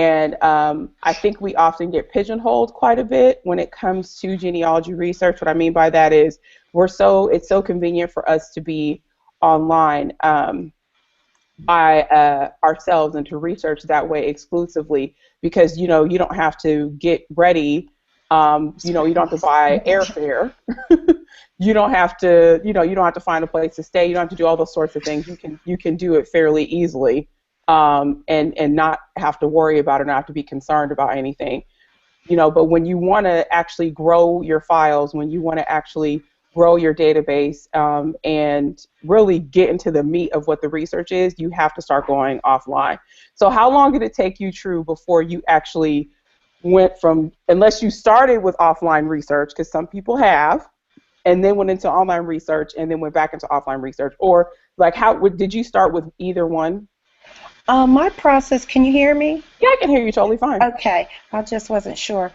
And I think we often get pigeonholed quite a bit when it comes to genealogy research. What I mean by that is it's so convenient for us to be online by ourselves and to research that way exclusively because, you know, you don't have to get ready. You know, you don't have to buy airfare. You don't have to, you know, you don't have to find a place to stay. You don't have to do all those sorts of things. You can do it fairly easily, and not have to worry about it, not have to be concerned about anything. You know, but when you want to actually grow your files, when you want to actually grow your database, and really get into the meat of what the research is, you have to start going offline. So how long did it take you, True, before you actually went from, unless you started with offline research, because some people have, and then went into online research and then went back into offline research, or like did you start with either one? My process, can you hear me? Yeah, I can hear you totally fine. Okay, I just wasn't sure.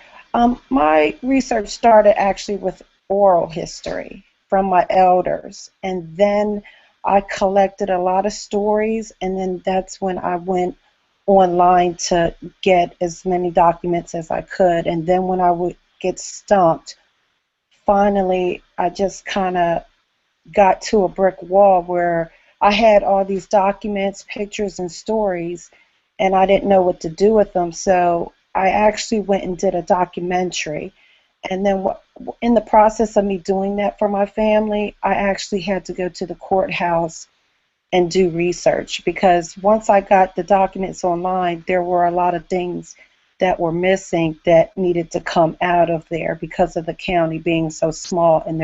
My research started actually with oral history from my elders, and then I collected a lot of stories, and then that's when I went online to get as many documents as I could, and then when I would get stumped, finally I just kind of got to a brick wall where I had all these documents, pictures, and stories, and I didn't know what to do with them. So I actually went and did a documentary. And then in the process of me doing that for my family, I actually had to go to the courthouse and do research, because once I got the documents online, there were a lot of things that were missing that needed to come out of there because of the county being so small, and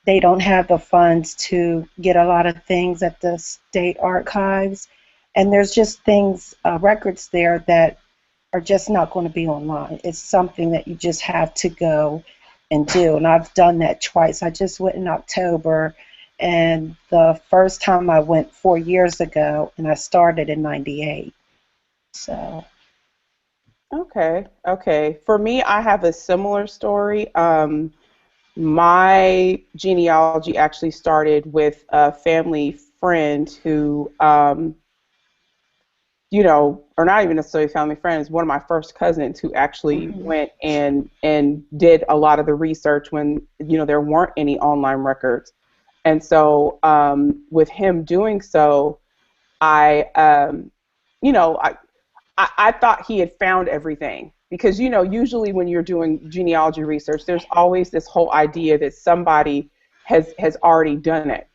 they don't have the funds to get a lot of things at the state archives, and there's just things, records there that are just not going to be online. It's something that you just have to go and do, and I've done that twice. I just went in October, and the first time I went 4 years ago, and I started in '98. So. Okay. For me, I have a similar story. My genealogy actually started with a family friend who, you know, or not even necessarily family friends, one of my first cousins who actually went and did a lot of the research when, you know, there weren't any online records. And so with him doing so, you know, I thought he had found everything because, you know, usually when you're doing genealogy research, there's always this whole idea that somebody has already done it.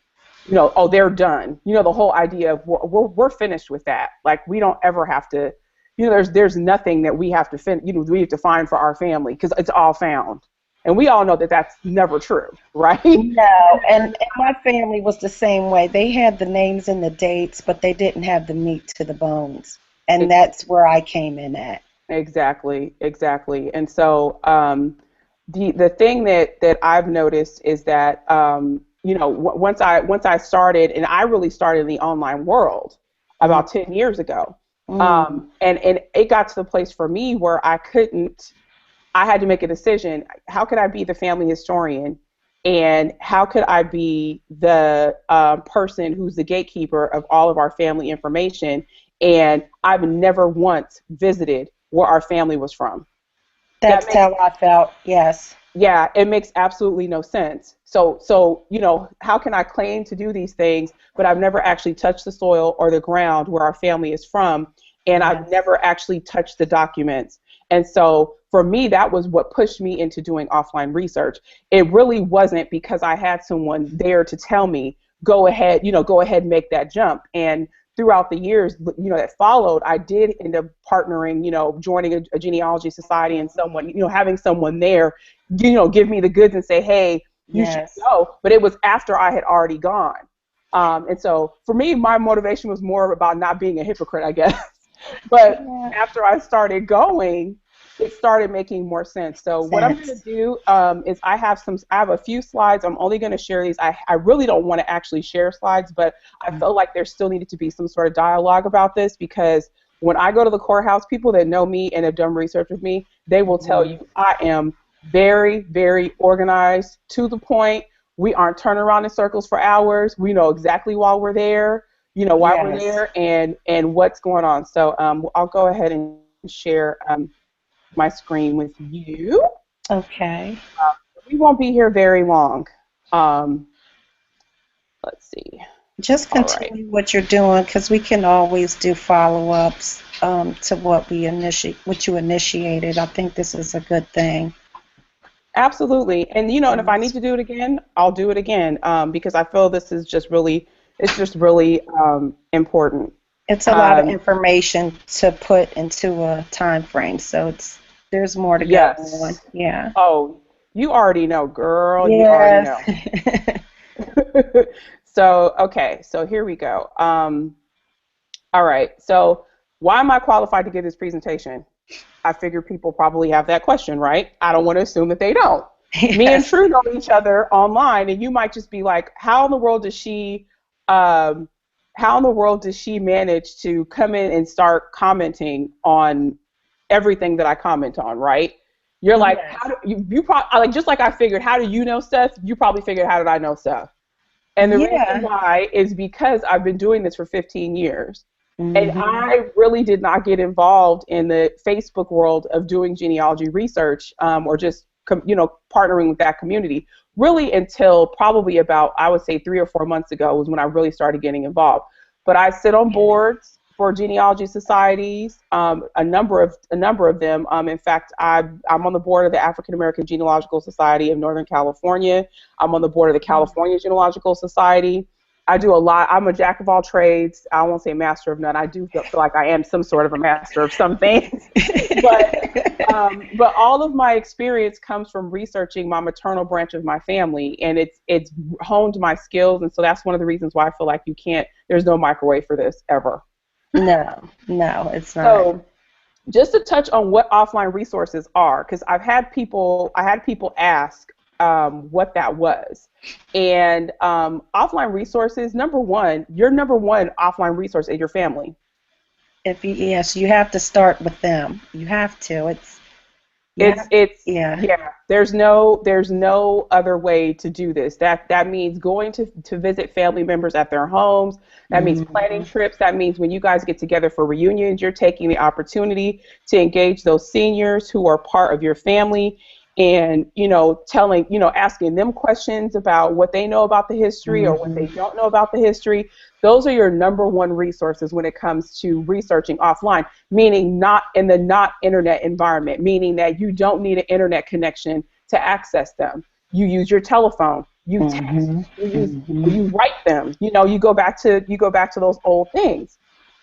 You know, oh, they're done. You know, the whole idea of we're finished with that. Like we don't ever have to, you know, there's nothing that we have to we have to find for our family because it's all found. And we all know that that's never true, right? No, and my family was the same way. They had the names and the dates, but they didn't have the meat to the bones. And that's where I came in at. Exactly. And so the thing that I've noticed is that you know, once I started, and I really started in the online world about 10 years ago, and it got to the place for me where I had to make a decision. How could I be the family historian, and how could I be the person who's the gatekeeper of all of our family information? And I've never once visited where our family was from. That's how I felt, yes. Yeah, it makes absolutely no sense. So, you know, how can I claim to do these things, but I've never actually touched the soil or the ground where our family is from, and I've never actually touched the documents. And so for me, that was what pushed me into doing offline research. It really wasn't because I had someone there to tell me, go ahead, and make that jump. And throughout the years, you know, that followed, I did end up partnering, you know, joining a genealogy society, and someone, you know, having someone there, you know, give me the goods and say, hey, you should go. But it was after I had already gone. And so for me, my motivation was more about not being a hypocrite, I guess. But after I started going, it started making more sense. So what I'm going to do is I have a few slides. I'm only going to share these. I really don't want to actually share slides, but I felt like there still needed to be some sort of dialogue about this, because when I go to the courthouse, people that know me and have done research with me, they will tell you I am very, very organized, to the point. We aren't turning around in circles for hours. We know exactly why we're there. why we're Yes. there and what's going on. So I'll go ahead and share my screen with you. Okay. We won't be here very long. Um, let's see. Just All right. continue what you're doing because we can always do follow-ups to what you initiated. I think this is a good thing. Absolutely. And and if I need to do it again, I'll do it again because I feel this is just really, it's just really important. It's a lot of Um, information to put into a time frame, so there's more to go on. yes. Yeah. Oh, you already know, girl. You already Yes. know. So, okay. So here we go. All right. So why am I qualified to give this presentation? I figure people probably have that question, right? I don't want to assume that they don't. Me and Yes. True know each other online, and you might just be like, how in the world um, does she manage to come in and start commenting on everything that I comment on, right? You're like, how Yes. do you probably like just like I figured, how do you know stuff? You probably figured, how did I know stuff? And the reason Yeah. why is because I've been doing this for 15 years. And Mhm. I really did not get involved in the Facebook world of doing genealogy research or just, partnering with that community really until probably about, I would say 3 or 4 months ago was when I really started getting involved. But I sit on Yeah. boards for genealogy societies, a number of them. In fact, I'm on the board of the African American Genealogical Society of Northern California. I'm on the board of the California Genealogical Society. I do a lot. I'm a jack of all trades. I won't say master of none. I do feel like I am some sort of a master of some things, but all of my experience comes from researching my maternal branch of my family, and it's honed my skills, and so that's one of the reasons why I feel like you can't. There's no microwave for this ever. No, no, it's not. So just to touch on what offline resources are, because I had people ask what that was, and offline resources. Number one, your number one offline resource is your family. Yes, you have to start with them. You have to. You It's have to. it's Yeah. yeah. There's no other way to do this. That means going to visit family members at their homes. That means planning Mhm. trips. That means when you guys get together for reunions, you're taking the opportunity to engage those seniors who are part of your family and asking them questions about what they know about the history or what they Mhm. don't know about the history. Those are your number one resources when it comes to researching offline, meaning not in the not internet environment, meaning that you don't need an internet connection to access them. You use your telephone, you text, Mhm. you Mhm. write them. You go back to those old things.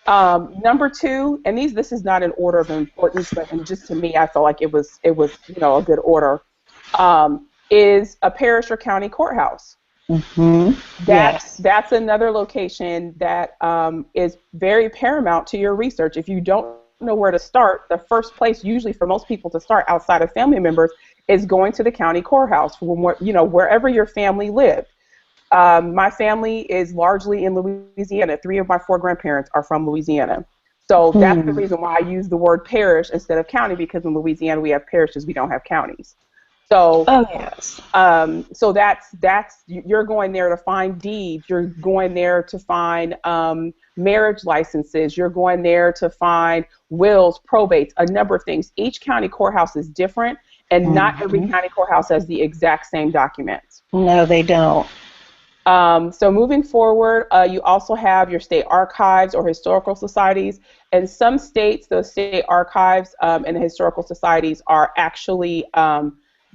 Number two, and this is not in order of importance, but and just to me, I felt like it was a good order. Is a parish or county courthouse. Mhm. That's Yes. that's another location that is very paramount to your research. If you don't know where to start, the first place usually for most people to start outside of family members is going to the county courthouse from wherever your family lived. My family is largely in Louisiana. 3 of my 4 grandparents are from Louisiana. So that's the Hmm. reason why I use the word parish instead of county, because in Louisiana we have parishes, we don't have counties. So Oh yes. so that's you're going there to find deeds. You're going there to find marriage licenses. You're going there to find wills, probates, a number of things. Each county courthouse is different, and not every Mhm. county courthouse has the exact same documents. No, they don't. So moving forward, you also have your state archives or historical societies. In some states, those state archives and the historical societies are actually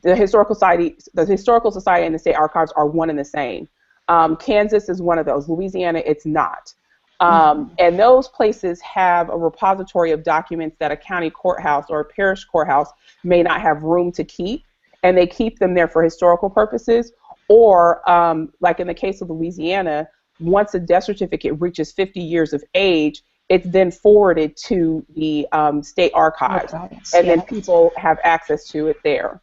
the historical society and the state archives are one and the same. Kansas is one of those. Louisiana, it's not. Mhm. And those places have a repository of documents that a county courthouse or a parish courthouse may not have room to keep, and they keep them there for historical purposes. Or, like in the case of Louisiana, once a death certificate reaches 50 years of age, it's then forwarded to the state archives, Archives. and then Yes. people have access to it there.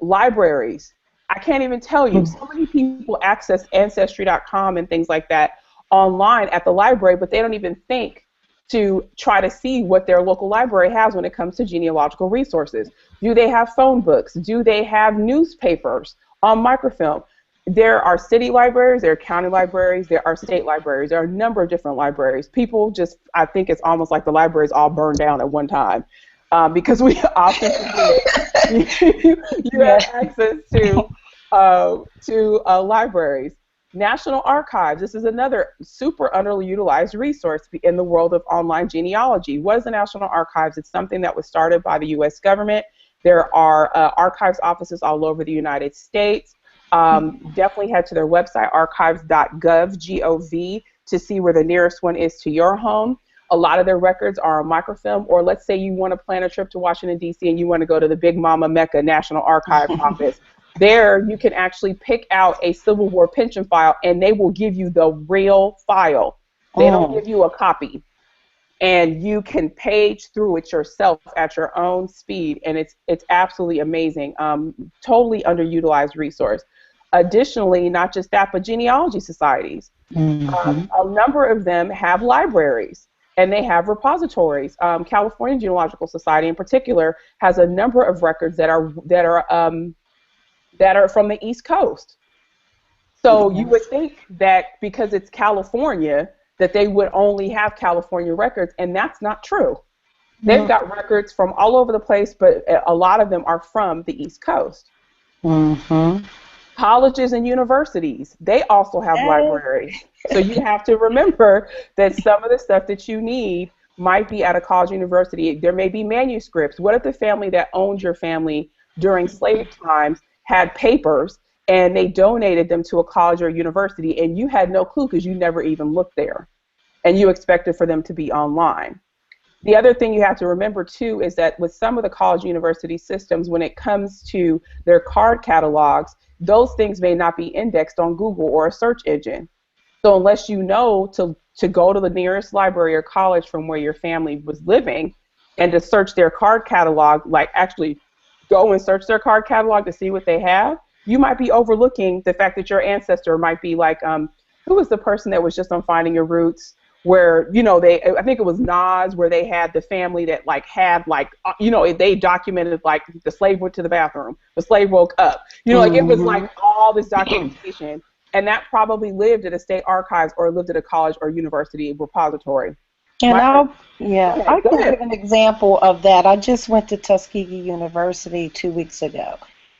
Libraries. I can't even tell you. So many people access Ancestry.com and things like that online at the library, but they don't even think to try to see what their local library has when it comes to genealogical resources. Do they have phone books? Do they have newspapers on microfilm? There are city libraries, there are county libraries, there are state libraries. There are a number of different libraries. People just, I think it's almost like the libraries all burned down at one time, because we often forget you Yeah. have access to libraries. National Archives. This is another super underutilized resource in the world of online genealogy. What is the National Archives? It's something that was started by the U.S. government. There are archives offices all over the United States. Definitely head to their website, archives.gov, G-O-V, to see where the nearest one is to your home. A lot of their records are on microfilm, or let's say you want to plan a trip to Washington, D.C., and you want to go to the Big Mama Mecca National Archives office. There, you can actually pick out a Civil War pension file, and they will give you the real file. They don't give you a copy. And you can page through it yourself at your own speed, and it's absolutely amazing. Totally underutilized resource. Additionally, not just that, but genealogy societies. A number of them have libraries and they have repositories. California Genealogical Society, in particular, has a number of records that are from the East Coast. So you would think that because it's California, that they would only have California records, and that's not true. They've got records from all over the place, but a lot of them are from the East Coast. Colleges and universities, they also have libraries. So you have to remember that some of the stuff that you need might be at a college university. There may be manuscripts. What if the family that owned your family during slave times had papers and they donated them to a college or university and you had no clue because you never even looked there and you expected for them to be online? The other thing you have to remember too is that with some of the college university systems, when it comes to their card catalogs, those things may not be indexed on Google or a search engine. So unless you know to go to the nearest library or college from where your family was living and to search their card catalog, like actually go and search their card catalog to see what they have, you might be overlooking the fact that your ancestor might be like, who was the person that was just on Finding Your Roots? Where, you know, I think it was Nas, where they had the family that they documented like the slave went to the bathroom, the slave woke up, like it was like all this documentation, and that probably lived at a state archives or lived at a college or university repository. And I Go can ahead. give an example of that. I just went to Tuskegee University 2 weeks ago,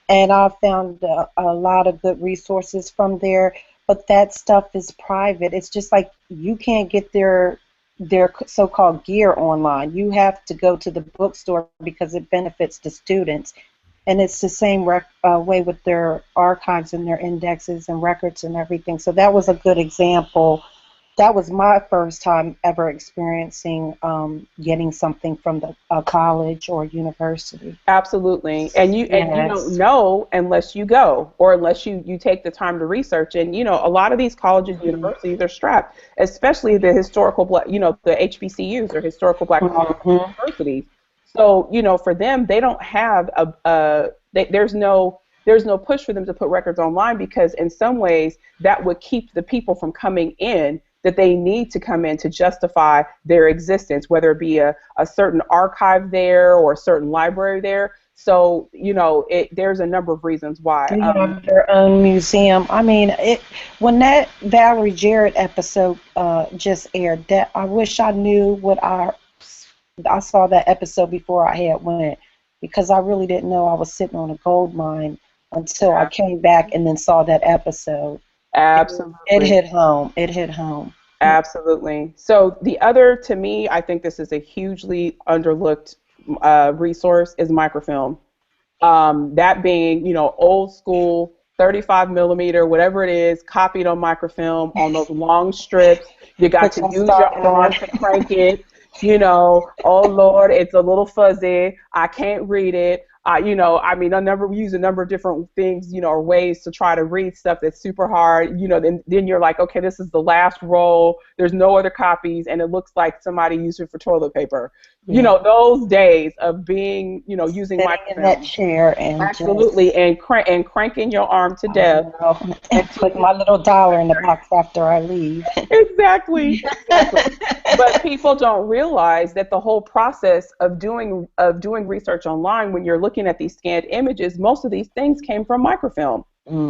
and I found a lot of good resources from there. But that stuff is private. It's just like you can't get their so-called gear online. You have to go to the bookstore because it benefits the students. And it's the same way with their archives and their indexes and records and everything. So that was a good example. That was my first time ever experiencing getting something from a college or university. Absolutely. And you don't know unless you go or unless you take the time to research. And a lot of these colleges and universities are strapped, especially the historical black, the HBCUs or historical black colleges and universities. So, for them, they don't have there's no push for them to put records online, because in some ways that would keep the people from coming in that they need to come in to justify their existence, whether it be a certain archive there or a certain library there. So, there's a number of reasons why. They have their own museum. I mean, when that Valerie Jarrett episode just aired, that I wish I knew I saw that episode before I had went, because I really didn't know I was sitting on a gold mine until I came back and then saw that episode. Absolutely. It hit home. It hit home. Absolutely. So the other, to me, I think this is a hugely underlooked resource, is microfilm. That being, old school 35 millimeter, whatever it is, copied on microfilm on those long strips. You got to use your arm to crank it. Oh Lord, it's a little fuzzy. I can't read it. I never use a number of different things, or ways to try to read stuff that's super hard. Then you're like, okay, this is the last roll. There's no other copies, and it looks like somebody used it for toilet paper. Yeah. Those days of being, using sitting microfilm. in that chair and Absolutely, and cranking your arm to death. And put my little dollar in the box after I leave. Exactly. But people don't realize that the whole process of doing research online, when you're looking at these scanned images, most of these things came from microfilm.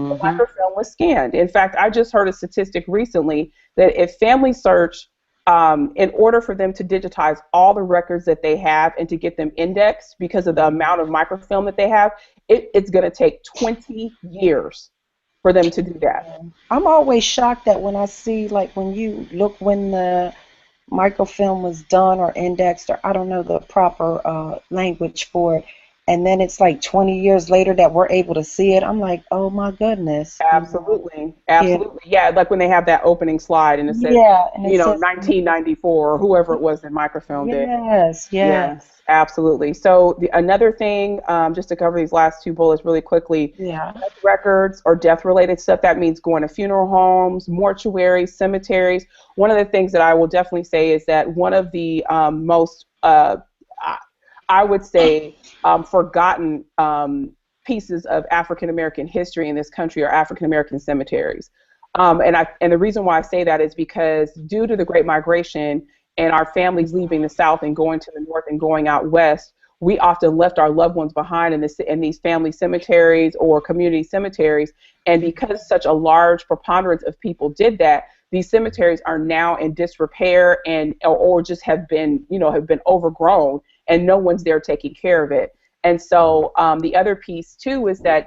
The Mm-hmm. microfilm was scanned. In fact, I just heard a statistic recently that if Family Search, in order for them to digitize all the records that they have and to get them indexed because of the amount of microfilm that they have, it's going to take 20 years for them to do that. I'm always shocked that when I see, like, when you look when the microfilm was done or indexed, or I don't know the proper language for it, and then it's like 20 years later that we're able to see it. I'm like, oh my goodness, you know. Absolutely. Yeah, Absolutely. Yeah, like when they have that opening slide and it says, yeah, and it says, 1994 or whoever it was that microfilmed it. yes, yes, Yes, absolutely. So another thing, just to cover these last two bullets really quickly, yeah. death records or death-related stuff, that means going to funeral homes, mortuaries, cemeteries. One of the things that I will definitely say is that one of the most, I would say, forgotten pieces of African American history in this country are African American cemeteries. And the reason why I say that is because due to the Great Migration and our families leaving the South and going to the North and going out West, we often left our loved ones behind in these family cemeteries or community cemeteries. And because such a large preponderance of people did that, these cemeteries are now in disrepair and or just have been overgrown, and no one's there taking care of it. And so the other piece too is that,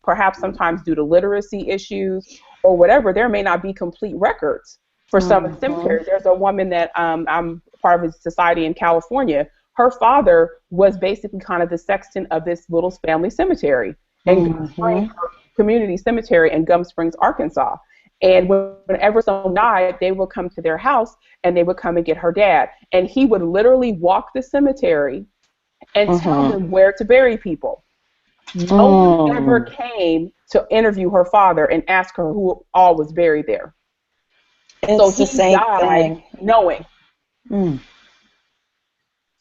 perhaps sometimes due to literacy issues or whatever, there may not be complete records for some of the Mm-hmm. cemeteries. There's a woman that I'm part of a society in California. Her father was basically kind of the sexton of this little family cemetery in Gum Mm-hmm. Springs Community Cemetery in Gum Springs, Arkansas. And whenever someone died, they would come to their house and they would come and get her dad. And he would literally walk the cemetery and tell Mm-hmm. them where to bury people. No one ever Mm. came to interview her father and ask her who all was buried there. So It's the he same died thing. knowing. Mm.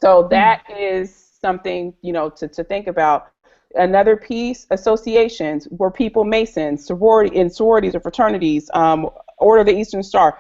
So Mm. that is something, to think about. Another piece, associations. Were people Masons, sororities or fraternities, Order of the Eastern Star,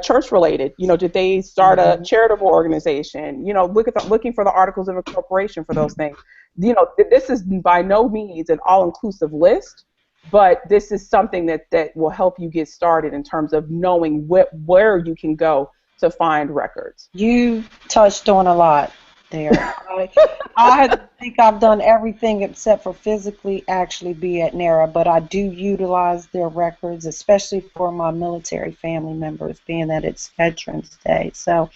church related? Did they start a Mm-hmm. charitable organization? Looking for the articles of incorporation for those things. This is by no means an all inclusive list, but this is something that will help you get started in terms of knowing where you can go to find records. You touched on a lot there. I think I've done everything except for physically actually be at NARA, but I do utilize their records, especially for my military family members, being that it's Veterans Day. So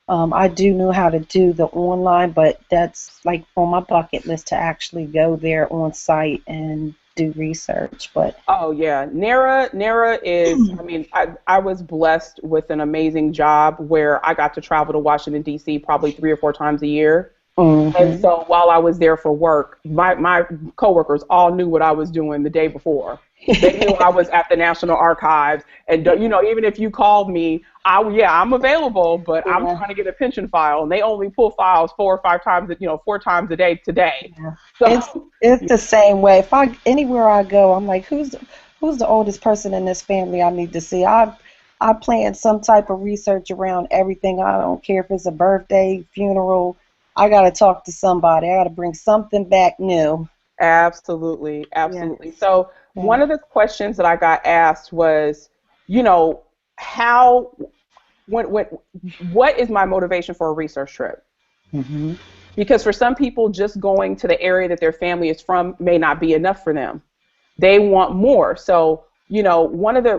I do know how to do the online, but that's like on my bucket list to actually go there on site and do research. But Oh yeah, NARA is. I mean, I was blessed with an amazing job where I got to travel to Washington D.C. probably 3 or 4 times a year. And hmm so while I was there for work, my coworkers all knew what I was doing the day before. They knew I was at the National Archives, and even if you called me, I'm available, but I'm yeah. trying to get a pension file, and they only pull files 4 or 5 times, 4 times a day today. Yeah. It's So it's the same way. If I anywhere I go, I'm like, who's the oldest person in this family I need to see? I plan some type of research around everything. I don't care if it's a birthday, funeral. I gotta talk to somebody. I gotta bring something back new. absolutely, absolutely. Yes. So Yeah. one of the questions that I got asked was, you know, how when what is my motivation for a research trip? hmm Because for some people, just going to the area that their family is from may not be enough for them. They want more. So, one of the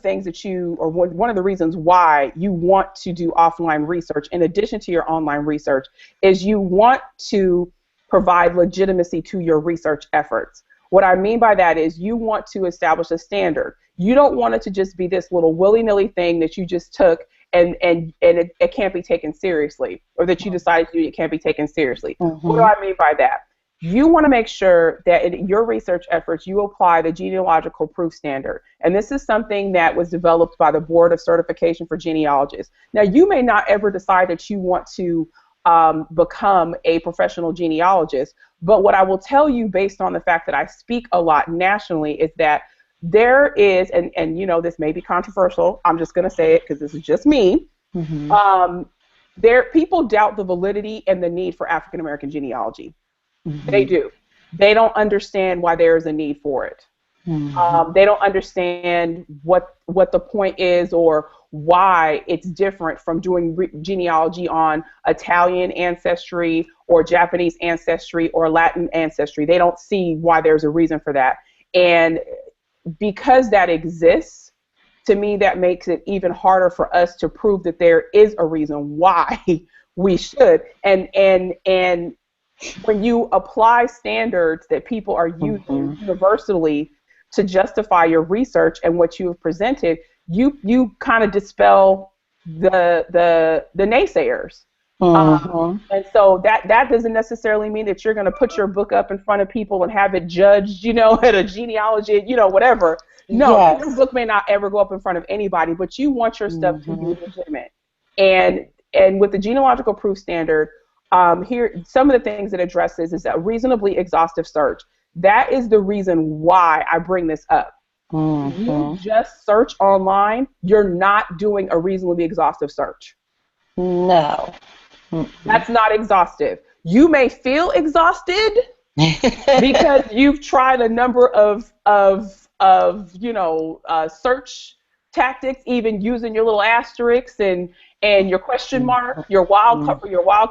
things that one of the reasons why you want to do offline research in addition to your online research is you want to provide legitimacy to your research efforts. What I mean by that is you want to establish a standard. You don't want it to just be this little willy-nilly thing that you just took and it can't be taken seriously, or that you decided to do, it can't be taken seriously. What do hmm I mean by that? You want to make sure that in your research efforts, you apply the genealogical proof standard. And this is something that was developed by the Board of Certification for Genealogists. Now, you may not ever decide that you want to become a professional genealogist, but what I will tell you based on the fact that I speak a lot nationally is that there is, and this may be controversial, I'm just going to say it because this is just me, hmm um, people doubt the validity and the need for African American genealogy. They hmm do. they don't understand why there is a need for it. They don't understand what the point is or why it's different from doing genealogy on Italian ancestry or Japanese ancestry or Latin ancestry. They don't see why there's a reason for that. And because that exists, to me, that makes it even harder for us to prove that there is a reason why we should. And when you apply standards that people are using universally to justify your research and what you have presented, you kind of dispel the naysayers. And so that doesn't necessarily mean that you're going to put your book up in front of people and have it judged, at a genealogy, whatever. No, Yes. your book may not ever go up in front of anybody, but you want your stuff to be legitimate. And with the genealogical proof standard, here some of the things it addresses is a reasonably exhaustive search. That is the reason why I bring this up. You just search online, you're not doing a reasonably exhaustive search. No. That's not exhaustive. You may feel exhausted because you've tried a number of search tactics, even using your little asterisks and your question mark, your wild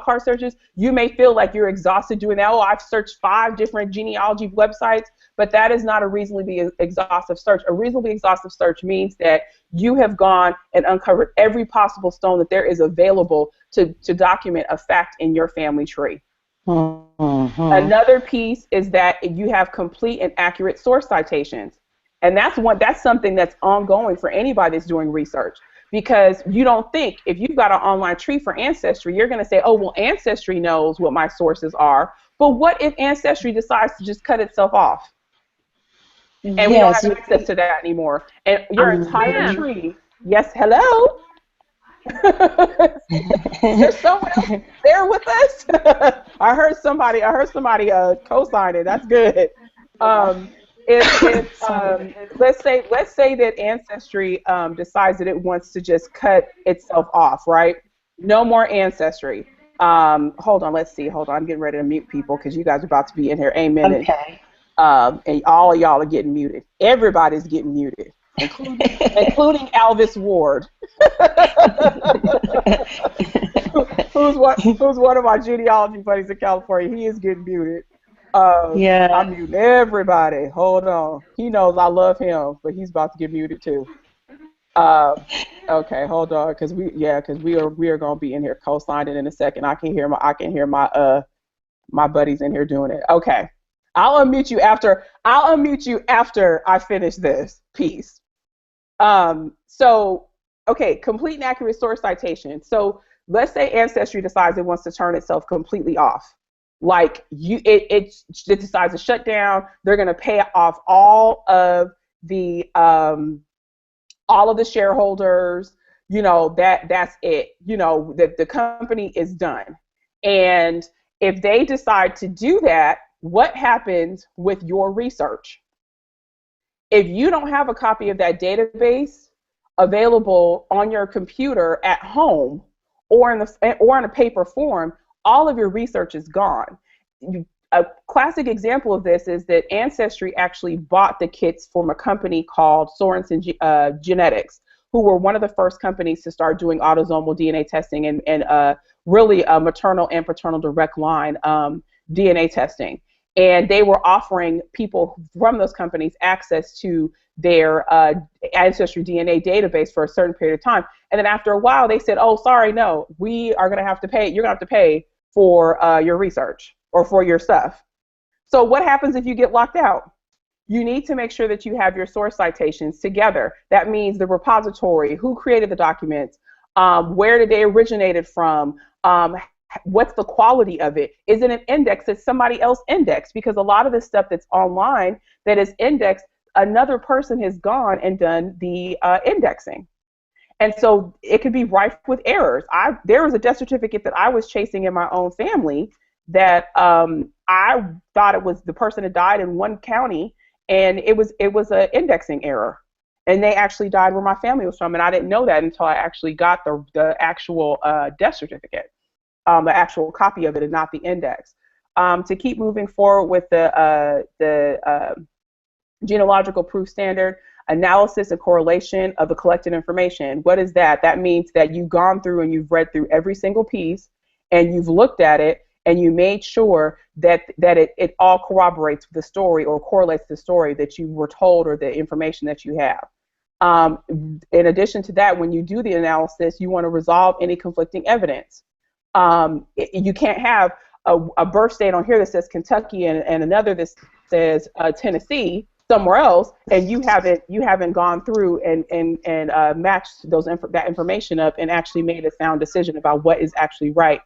card searches. You may feel like you're exhausted doing that. Oh, I've searched 5 different genealogy websites, but that is not a reasonably exhaustive search. A reasonably exhaustive search means that you have gone and uncovered every possible stone that there is available to document a fact in your family tree. Another piece is that you have complete and accurate source citations. And that's something that's ongoing for anybody that's doing research, because you don't think if you've got an online tree for Ancestry, you're going to say, oh, well, Ancestry knows what my sources are. But what if Ancestry decides to just cut itself off? And we don't have access to that anymore. And your entire tree, yes, hello? There's someone else there with us? I heard somebody co-sign it. That's good. Let's say that Ancestry decides that it wants to just cut itself off, right? No more Ancestry. Hold on, let's see. Hold on, I'm getting ready to mute people because you guys are about to be in here. Amen. Okay. And all of y'all are getting muted. Everybody's getting muted, including Alvis Ward. who's one of my genealogy buddies in California. He is getting muted. I'm muting everybody. Hold on. He knows I love him, but he's about to get muted too. Okay, hold on, because we are gonna be in here co-signing in a second. I can hear my buddies in here doing it. Okay, I'll unmute you after I finish this piece. Okay, complete and accurate source citation. So let's say Ancestry decides it wants to turn itself completely off. Like it decides to shut down. They're going to pay off all of the shareholders. That's it. The company is done. And if they decide to do that, what happens with your research? If you don't have a copy of that database available on your computer at home or in a paper form, all of your research is gone. A classic example of this is that Ancestry actually bought the kits from a company called Sorensen Genetics, who were one of the first companies to start doing autosomal DNA testing and really maternal and paternal direct line DNA testing. And they were offering people from those companies access to their Ancestry DNA database for a certain period of time. And then after a while, they said, oh, sorry, no, we are going to have to pay. You're going to have to pay for your research or for your stuff. So what happens if you get locked out? You need to make sure that you have your source citations together. That means the repository, who created the documents, where did they originated from, what's the quality of it? Is it an index that somebody else indexed? Because a lot of the stuff that's online that is indexed, another person has gone and done the indexing. And so it could be rife with errors. There was a death certificate that I was chasing in my own family that I thought it was the person had died in one county, and it was an indexing error. And they actually died where my family was from, and I didn't know that until I actually got the actual death certificate, the actual copy of it, and not the index. to keep moving forward with the genealogical proof standard, analysis and correlation of the collected information. What is that? That means that you've gone through and you've read through every single piece and you've looked at it and you made sure that it all corroborates the story or correlates the story that you were told or the information that you have. In addition to that, when you do the analysis, you want to resolve any conflicting evidence. You can't have a birth date on here that says Kentucky and another that says Tennessee somewhere else, and you haven't gone through and matched that information up and actually made a sound decision about what is actually right.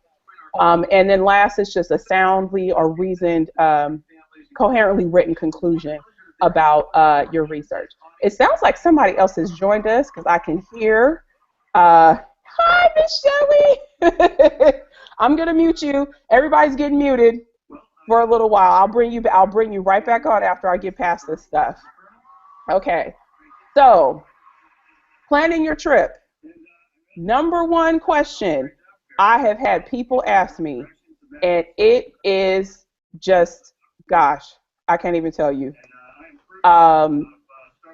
And then last is just a soundly or reasoned, coherently written conclusion about your research. It sounds like somebody else has joined us because I can hear. Hi, Miss Shelley. I'm gonna mute you. Everybody's getting muted for a little while. I'll bring you right back on after I get past this stuff. Okay. So, planning your trip. Number one question I have had people ask me, and it is just, gosh, I can't even tell you.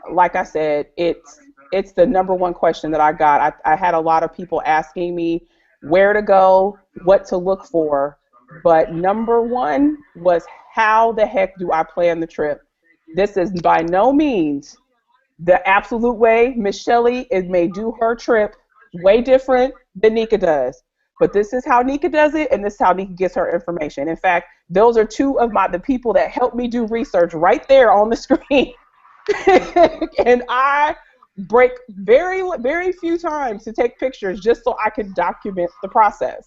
Like I said, it's the number one question that I got. I had a lot of people asking me where to go, what to look for, but number one was how the heck do I plan the trip? This is by no means the absolute way. Miss Shelley may do her trip way different than Nika does. But this is how Nika does it, and this is how Nika gets her information. In fact, those are two of the people that helped me do research right there on the screen. And I break very, very few times to take pictures just so I can document the process.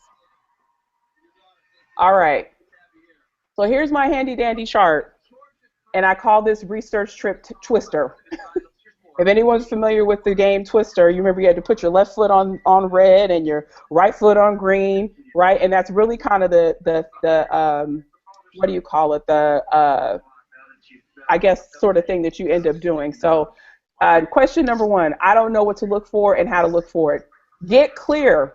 All right. So here's my handy dandy chart, and I call this research trip Twister. If anyone's familiar with the game Twister, you remember you had to put your left foot on red and your right foot on green, right? And that's really kind of the what do you call it? The I guess sort of thing that you end up doing. So question number one, I don't know what to look for and how to look for it. Get clear.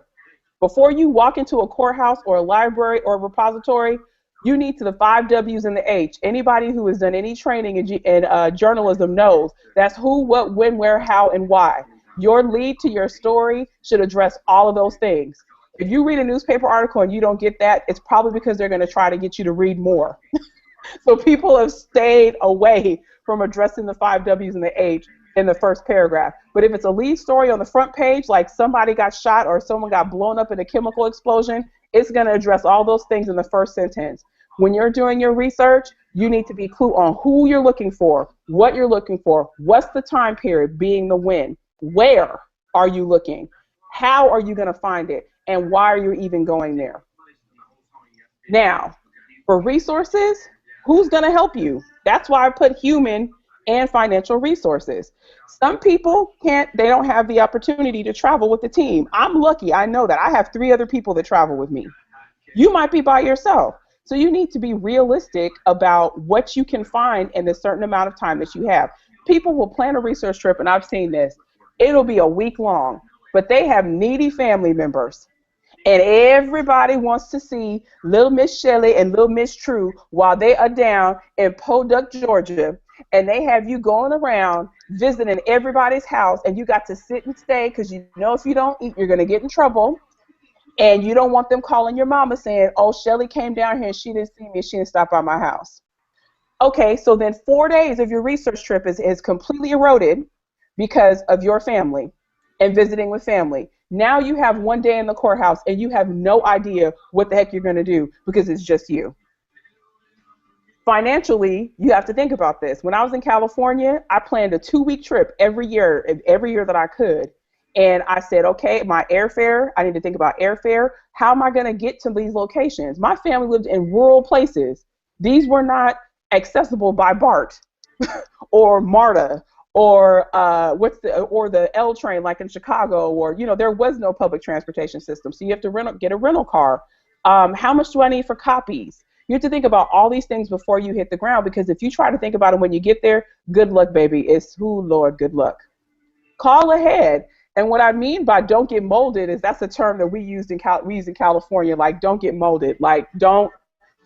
Before you walk into a courthouse or a library or a repository, you need to the 5 W's and the H. Anybody who has done any training in journalism knows that's who, what, when, where, how, and why. Your lead to your story should address all of those things. If you read a newspaper article and you don't get that, it's probably because they're going to try to get you to read more. So people have stayed away from addressing the 5 W's and the H in the first paragraph. But if it's a lead story on the front page, like somebody got shot or someone got blown up in a chemical explosion, it's going to address all those things in the first sentence. When you're doing your research, you need to be clue on who you're looking for, what you're looking for, what's the time period being the when, where are you looking, how are you going to find it, and why are you even going there. Now, for resources, who's going to help you? That's why I put human and financial resources. Some people they don't have the opportunity to travel with the team. I'm lucky, I know that. I have 3 other people that travel with me. You might be by yourself. So you need to be realistic about what you can find in a certain amount of time that you have. People will plan a research trip, and I've seen this. It'll be a week long, but they have needy family members. And everybody wants to see little Miss Shelley and little Miss True while they are down in Podunk, Georgia. And they have you going around visiting everybody's house, and you got to sit and stay because you know if you don't eat, you're going to get in trouble. And you don't want them calling your mama saying, oh, Shelley came down here and she didn't see me, she didn't stop by my house. Okay, so then 4 days of your research trip is completely eroded because of your family and visiting with family. Now you have 1 day in the courthouse and you have no idea what the heck you're going to do because it's just you. Financially, you have to think about this. When I was in California, I planned a 2-week trip every year that I could. And I said, okay, my airfare, I need to think about airfare. How am I going to get to these locations? My family lived in rural places. These were not accessible by BART or MARTA or the L train like in Chicago, or there was no public transportation system. So you have to get a rental car. How much do I need for copies? You have to think about all these things before you hit the ground, because if you try to think about it when you get there, good luck, baby. It's Lord, good luck. Call ahead. And what I mean by don't get molded is that's a term that we use in California, like don't get molded. Like don't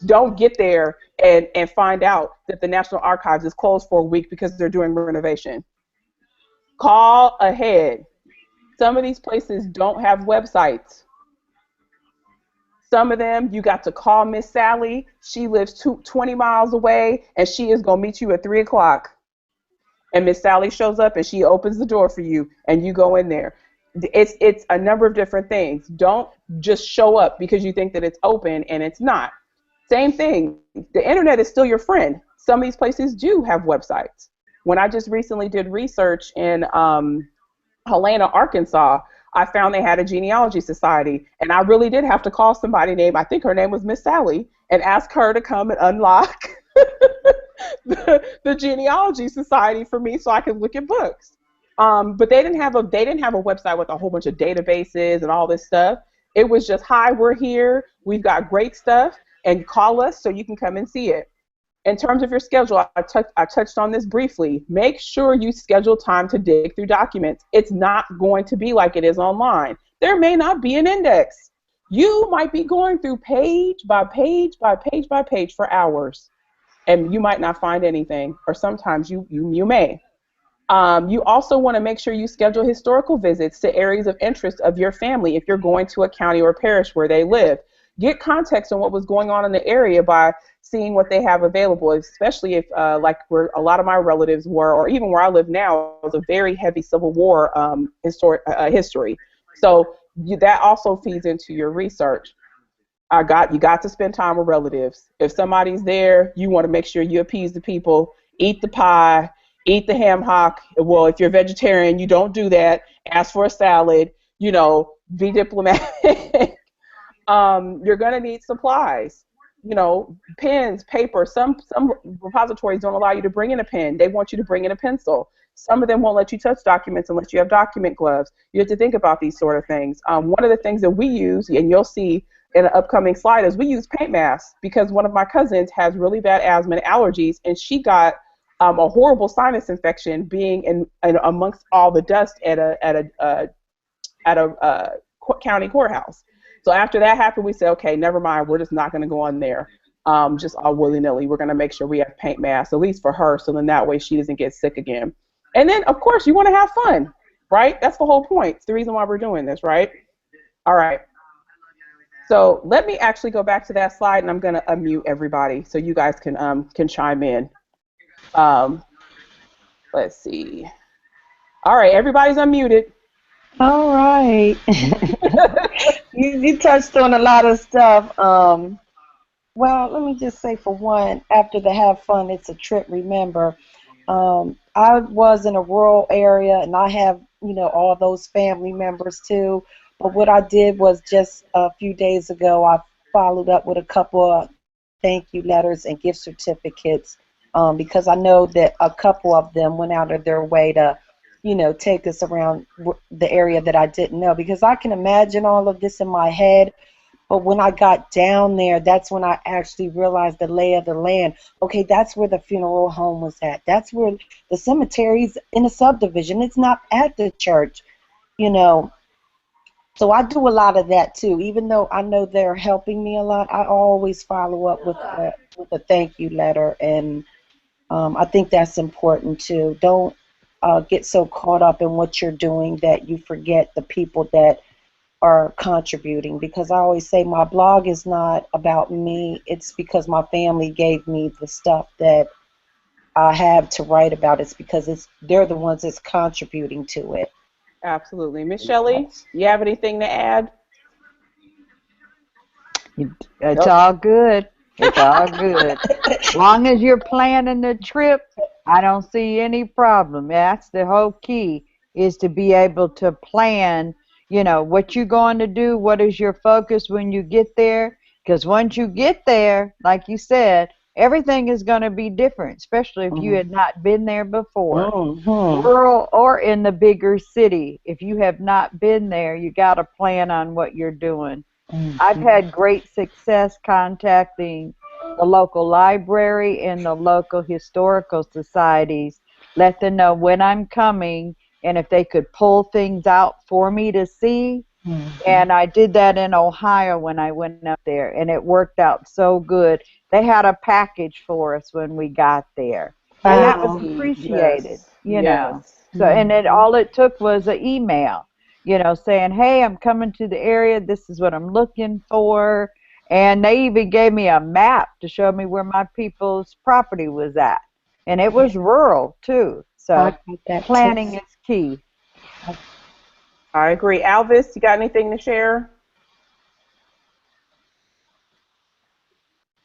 Don't get there and find out that the National Archives is closed for a week because they're doing renovation. Call ahead. Some of these places don't have websites. Some of them, you got to call Miss Sally. She lives 20 miles away, and she is going to meet you at 3 o'clock. And Miss Sally shows up, and she opens the door for you, and you go in there. It's a number of different things. Don't just show up because you think that it's open, and it's not. Same thing. The internet is still your friend. Some of these places do have websites. When I just recently did research in Helena, Arkansas, I found they had a genealogy society, and I really did have to call somebody named, I think her name was Miss Sally, and ask her to come and unlock the genealogy society for me so I could look at books. But they didn't have a website with a whole bunch of databases and all this stuff. It was just, hi, we're here, we've got great stuff, and call us so you can come and see it. In terms of your schedule, I touched on this briefly. Make sure you schedule time to dig through documents. It's not going to be like it is online. There may not be an index. You might be going through page by page by page by page for hours, and you might not find anything, or sometimes you may. You also want to make sure you schedule historical visits to areas of interest of your family if you're going to a county or parish where they live. Get context on what was going on in the area by seeing what they have available, especially if, like where a lot of my relatives were, or even where I live now, is a very heavy Civil War history. So that also feeds into your research. You got to spend time with relatives. If somebody's there, you want to make sure you appease the people, eat the pie, eat the ham hock. Well, if you're vegetarian, you don't do that. Ask for a salad, be diplomatic. You're going to need supplies, pens, paper. Some repositories don't allow you to bring in a pen. They want you to bring in a pencil. Some of them won't let you touch documents unless you have document gloves. You have to think about these sort of things. One of the things that we use, and you'll see in an upcoming slide, is we use paint masks because one of my cousins has really bad asthma and allergies, and she got a horrible sinus infection being in amongst all the dust at a county courthouse. So after that happened, we said, okay, never mind. We're just not going to go on there just all willy-nilly. We're going to make sure we have paint masks, at least for her, so then that way she doesn't get sick again. And then, of course, you want to have fun, right? That's the whole point. It's the reason why we're doing this, right? All right. So let me actually go back to that slide, and I'm going to unmute everybody so you guys can chime in. Let's see. All right, everybody's unmuted. All right. You touched on a lot of stuff. Well, let me just say, for one, after the have fun, it's a trip, remember. I was in a rural area, and I have, all those family members too. But what I did was just a few days ago, I followed up with a couple of thank you letters and gift certificates because I know that a couple of them went out of their way to take us around the area that I didn't know, because I can imagine all of this in my head, but when I got down there, that's when I actually realized the lay of the land. Okay, that's where the funeral home was at. That's where the cemetery's in a subdivision. It's not at the church, So I do a lot of that too. Even though I know they're helping me a lot, I always follow up with a thank you letter, and I think that's important too. Don't get so caught up in what you're doing that you forget the people that are contributing, because I always say my blog is not about me. It's because my family gave me the stuff that I have to write about. It's because they're the ones that's contributing to it. Absolutely. Miss Shelley, you have anything to add? It's all good. It's all good. As long as you're planning the trip, I don't see any problem. That's the whole key, is to be able to plan, what you're going to do, what is your focus when you get there. Because once you get there, like you said, everything is going to be different, especially if you had not been there before. Rural or in the bigger city, if you have not been there, you got to plan on what you're doing. I've had great success contacting the local library and the local historical societies, let them know when I'm coming, and if they could pull things out for me to see, And I did that in Ohio when I went up there, and it worked out so good. They had a package for us when we got there, and that was appreciated, Yes. you know. Yes. So, and it all it took was an email, you know, saying, "Hey, I'm coming to the area. This is what I'm looking for." And they even gave me a map to show me where my people's property was at, and it was rural too. I So, think that planning too. is key. I agree. Alvis, you got anything to share?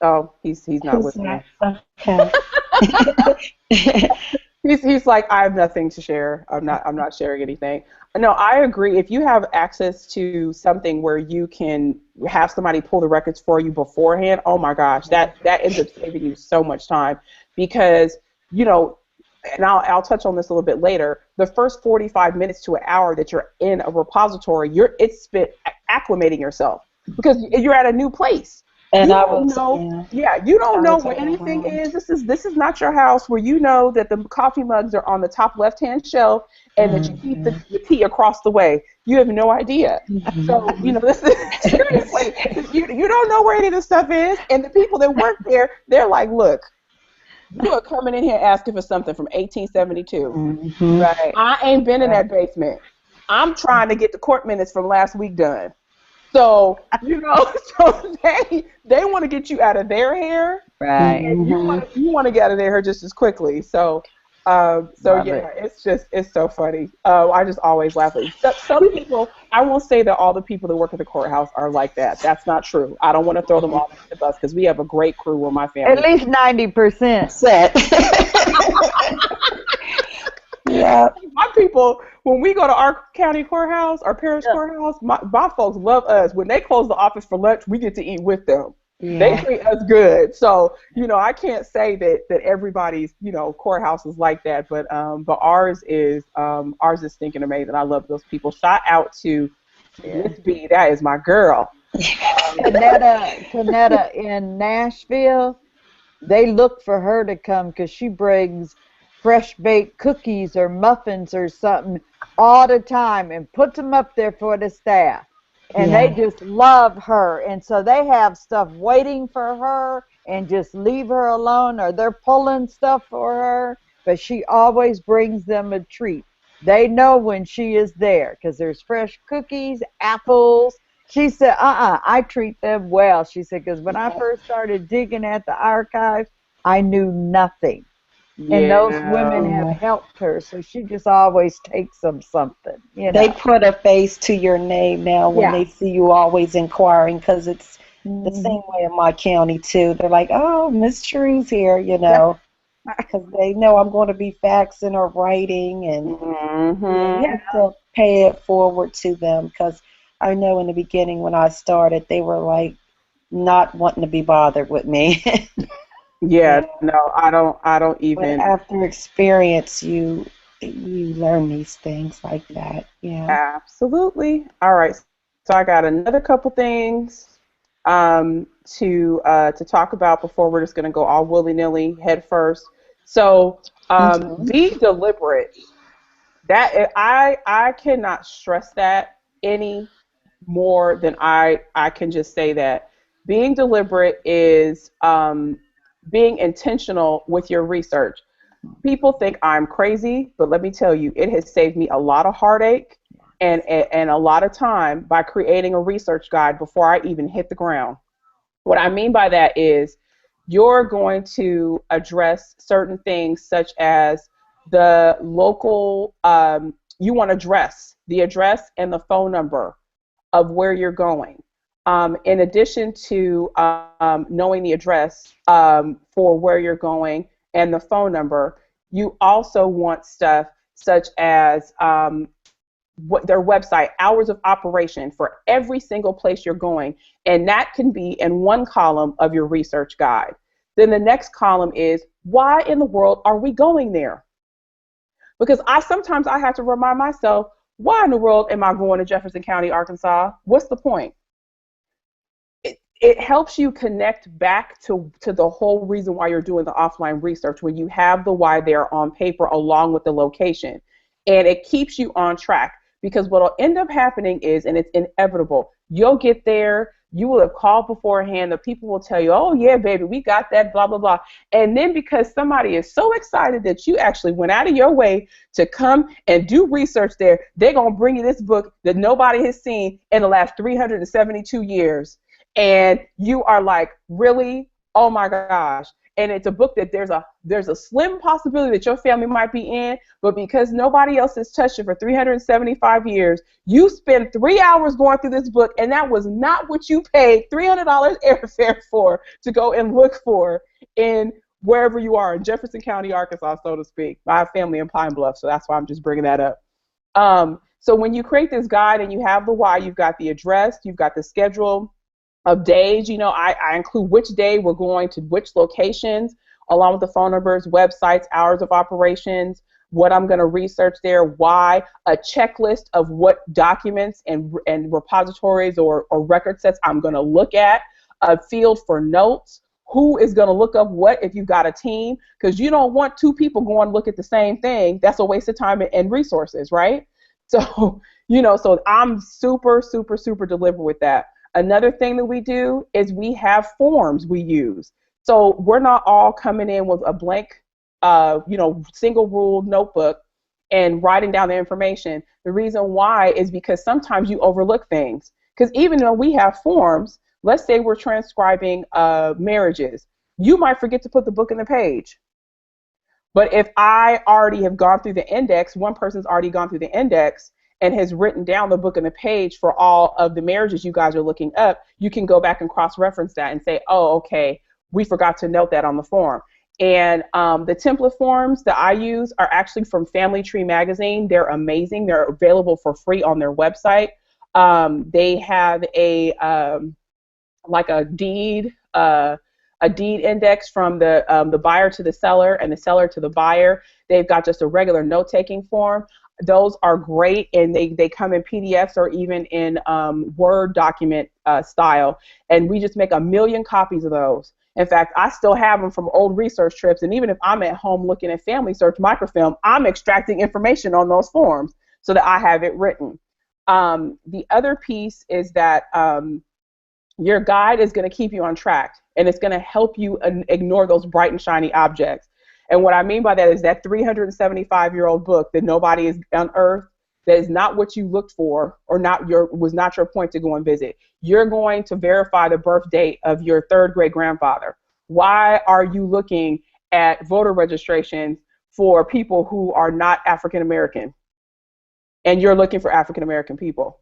Oh, he's not Who's listening. that? Okay. He's like, I have nothing to share. I'm not sharing anything. No, I agree. If you have access to something where you can have somebody pull the records for you beforehand, oh my gosh, that ends up saving you so much time because, you know, and I'll touch on this a little bit later. The first 45 minutes to an hour that you're in a repository, it's spent acclimating yourself because you're at a new place. And You I don't was, know, yeah, yeah, you don't I know was where anything overwhelmed. is. This is not your house where you know that the coffee mugs are on the top left-hand shelf and that you keep Mhm. the tea across the way. You have no idea. So, you Mhm. know, this is seriously, you don't know where any of this stuff is. And the people that work there, they're like, look, you are coming in here asking for something from 1872. Mhm. Right. I ain't been in Right. that basement. I'm trying to get the court minutes from last week done. So, you know, so they want to get you out of their hair, Right. and Mhm. you want to get out of their hair just as quickly. So Love yeah, it. it's so funny. I just always laugh at it. Some people. I won't say that all the people that work at the courthouse are like that. That's not true. I don't want to throw them all under the bus because we have a great crew where my At family. least 90%. Set. Yeah. My people, when we go to our county courthouse, our parish Yeah. courthouse, my folks love us. When they close the office for lunch, we get to eat with them. They Yeah. treat us good. So, you know, I can't say that everybody's, you know, courthouse is like that, but ours is stinking amazing. I love those people. Shout out to Yeah. Miss B. That is my girl. Canetta in Nashville, they look for her to come because she brings fresh baked cookies or muffins or something all the time and puts them up there for the staff. And they Yeah. just love her. And so they have stuff waiting for her and just leave her alone, or they're pulling stuff for her. But she always brings them a treat. They know when she is there because there's fresh cookies, apples. She said, I treat them well. She said, because when I first started digging at the archives, I knew nothing. And those women Yeah. have Yeah. helped her. So she just always takes them something, you They know. put a face to your name now when Yeah. they see you always inquiring because it's the Hmm. same way in my county too. They're like, "Oh, Miss True's here," Yeah. because they know I'm going to be faxing or writing, and yeah, you Mm-hmm. have to pay it forward to them because I know in the beginning when I started, they were like not wanting to be bothered with me. Yeah. Yeah, No, I don't but even. after experience, you learn these things like that. Yeah. Absolutely. All right. So I got another couple things to talk about before we're just going to go all willy nilly head first. So Mhm. be deliberate. That I cannot stress that any more than I can just say that being deliberate is being intentional with your research. People think I'm crazy, but let me tell you, it has saved me a lot of heartache and a lot of time by creating a research guide before I even hit the ground. What I mean by that is you're going to address certain things such as the local, you want to address the address and the phone number of where you're going. In addition to knowing the address for where you're going and the phone number, you also want stuff such as what their website, hours of operation for every single place you're going, and that can be in one column of your research guide. Then the next column is why in the world are we going there? Because I have to remind myself, why in the world am I going to Jefferson County, Arkansas? What's the point? It helps you connect back to the whole reason why you're doing the offline research when you have the why there on paper along with the location. And it keeps you on track because what will end up happening is, and it's inevitable, you'll get there, you will have called beforehand, the people will tell you, oh yeah, baby, we got that, blah, blah, blah. And then because somebody is so excited that you actually went out of your way to come and do research there, they're going to bring you this book that nobody has seen in the last 372 years. And you are like, really? Oh my gosh. And it's a book that there's a slim possibility that your family might be in, but because nobody else has touched it for 375 years, you spend 3 hours going through this book, and that was not what you paid $300 airfare for to go and look for in wherever you are, in Jefferson County, Arkansas, so to speak. I have family in Pine Bluff, so that's why I'm just bringing that up. So when you create this guide and you have the why, you've got the address, you've got the schedule of days, you know, I include which day we're going to which locations, along with the phone numbers, websites, hours of operations, what I'm going to research there, why, a checklist of what documents and repositories or record sets I'm going to look at, a field for notes, who is going to look up what if you've got a team, because you don't want two people going to look at the same thing. That's a waste of time and resources, right? So, you know, so I'm super, super, super deliberate with that. Another thing that we do is we have forms we use. So we're not all coming in with a blank, you know, single ruled notebook and writing down the information. The reason why is because sometimes you overlook things. Because even though we have forms, let's say we're transcribing marriages, you might forget to put the book in the page. But if I already have gone through the index, one person's already gone through the index and has written down the book and the page for all of the marriages you guys are looking up, you can go back and cross-reference that and say, oh, okay, we forgot to note that on the form. And the template forms that I use are actually from Family Tree Magazine. They're amazing. They're available for free on their website. They have like a deed index from the buyer to the seller and the seller to the buyer. They've got just a regular note-taking form. Those are great, and they come in PDFs or even in Word document style, and we just make 1 million copies of those. In fact, I still have them from old research trips, and even if I'm at home looking at Family Search microfilm, I'm extracting information on those forms so that I have it written. The other piece is that your guide is going to keep you on track, and it's going to help you ignore those bright and shiny objects. And what I mean by that is that 375-year-old book that nobody has unearthed, that is not what you looked for or was not your point to go and visit. You're going to verify the birth date of your third great grandfather. Why are you looking at voter registrations for people who are not African American? And you're looking for African American people.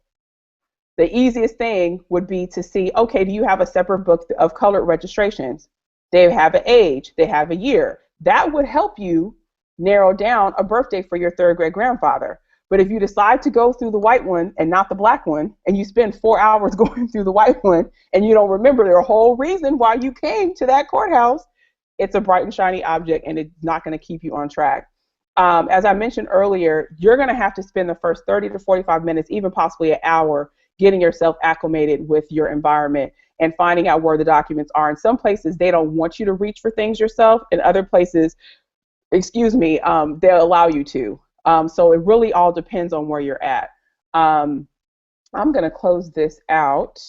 The easiest thing would be to see, okay, do you have a separate book of colored registrations? They have an age, they have a year. That would help you narrow down a birthday for your third great grandfather. But if you decide to go through the white one and not the black one, and you spend 4 hours going through the white one, and you don't remember the whole reason why you came to that courthouse, it's a bright and shiny object, and it's not going to keep you on track. As I mentioned earlier, you're going to have to spend the first 30 to 45 minutes, even possibly an hour, getting yourself acclimated with your environment and finding out where the documents are. In some places, they don't want you to reach for things yourself. In other places, they'll allow you to. So it really all depends on where you're at. I'm going to close this out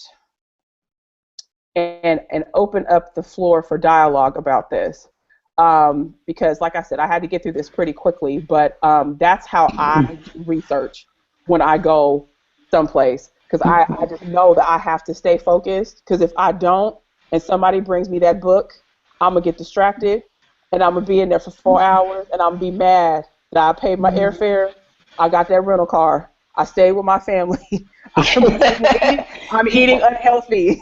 and open up the floor for dialogue about this. Because, like I said, I had to get through this pretty quickly, but that's how I research when I go someplace. Because I just know that I have to stay focused, because if I don't and somebody brings me that book, I'm going to get distracted, and I'm going to be in there for 4 hours, and I'm going to be mad that I paid my airfare, I got that rental car, I stayed with my family, I'm eating unhealthy,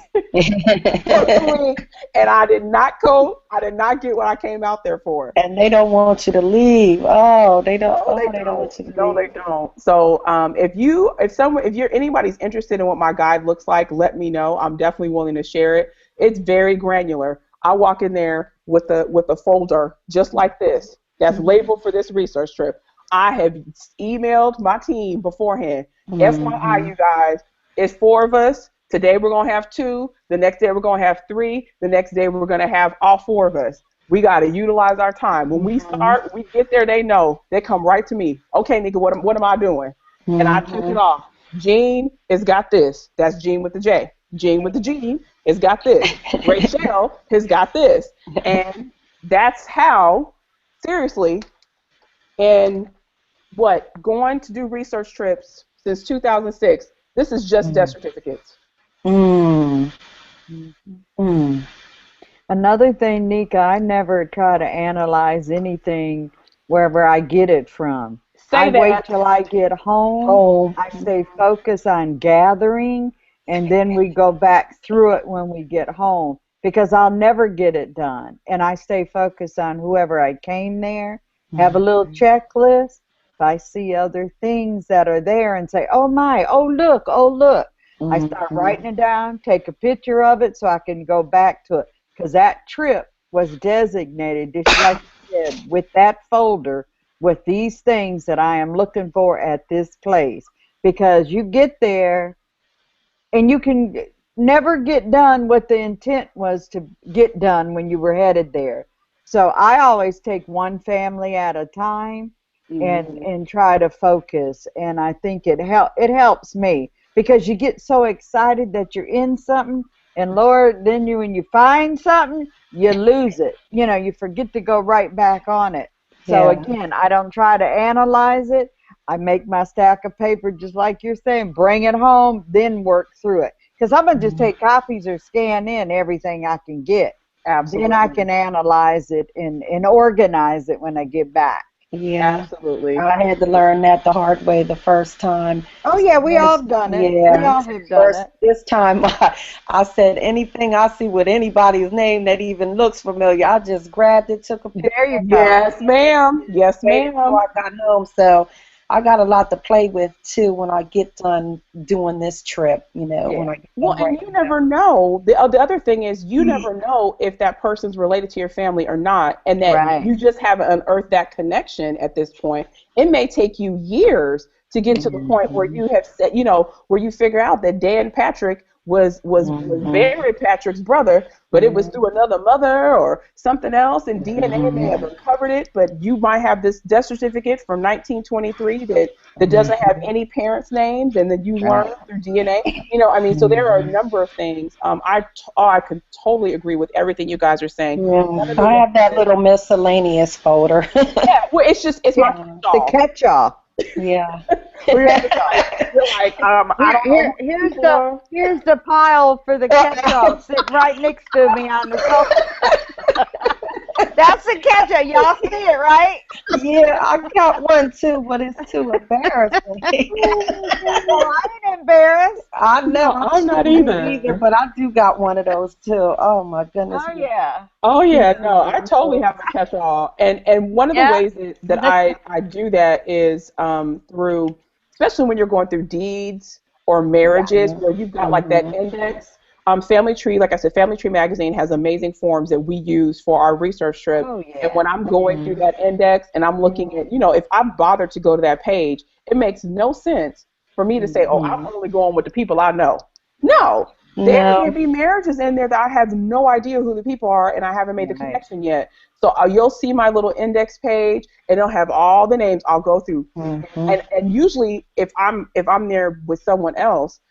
and I did not get what I came out there for. And they don't want you to leave. They don't want you to leave. No, they don't. So if anybody's interested in what my guide looks like, let me know. I'm definitely willing to share it. It's very granular. I walk in there with a folder just like this that's labeled for this research trip. I have emailed my team beforehand. FYI, you guys, it's 4 of us. Today we're going to have 2. The next day we're going to have 3. The next day we're going to have all 4 of us. We got to utilize our time. When we start, we get there, they know. They come right to me. Okay, Nika, what am I doing? and I took it off. Jean has got this. That's Jean with the J. Jean with the G has got this. Rachel has got this. And that's how, seriously, and going to do research trips since 2006, this is just death certificates. Mm. Mm. Another thing, Nika, I never try to analyze anything wherever I get it from. I wait till I get home. I stay focused on gathering, and then we go back through it when we get home, because I'll never get it done. And I stay focused on whoever I came there, have a little checklist. If I see other things that are there and say, oh my, oh look, I start writing it down, take a picture of it so I can go back to it. Because that trip was designated, just like you said, with that folder, with these things that I am looking for at this place. Because you get there and you can never get done what the intent was to get done when you were headed there. So I always take one family at a time and try to focus. And I think it helps me, because you get so excited that you're in something. And Lord, then when you find something, you lose it. You know, you forget to go right back on it. So again, I don't try to analyze it. I make my stack of paper just like you're saying, bring it home, then work through it. Because I'm going to just take copies or scan in everything I can get. Absolutely. Then I can analyze it and organize it when I get back. Yeah, absolutely. I had to learn that the hard way the first time. Oh yeah, we all have done it. Yeah, we all have done it. This time I said anything I see with anybody's name that even looks familiar, I just grabbed it, took a picture. There you go. Yes, ma'am. Yes, ma'am. Before I got home, so I got a lot to play with too when I get done doing this trip. You know, when I get and you never know. The other thing is, you never know if that person's related to your family or not, and that you just haven't unearthed that connection at this point. It may take you years to get to the point where you have said, where you figure out that Dan Patrick was Barry Patrick's brother, but it was through another mother or something else, and DNA may have uncovered it, but you might have this death certificate from 1923 that doesn't have any parents' names, and then you learn through DNA. So there are a number of things. I could totally agree with everything you guys are saying. Yeah. I have that little miscellaneous folder. Well, it's my the catch-all. Yeah. You're like, here's the pile for the catch-all sitting right next to me on the sofa. That's the catch-all. Y'all see it, right? Yeah, I got one too, but it's too embarrassing. Well, I didn't embarrass. I know. I'm not either. But I do got one of those too. Oh my goodness. Oh yeah. Oh yeah. No, I totally have a catch-all, and one of the ways that I do that is through, especially when you're going through deeds or marriages where you've got like that index. Family Tree, like I said, Family Tree magazine has amazing forms that we use for our research trip. Oh, yeah. And when I'm going through that index and I'm looking at, if I bother to go to that page, it makes no sense for me to say, oh, I'm only going with the people I know. No. There may be marriages in there that I have no idea who the people are, and I haven't made the connection yet. So you'll see my little index page, and it'll have all the names I'll go through. And usually, if I'm there with someone else,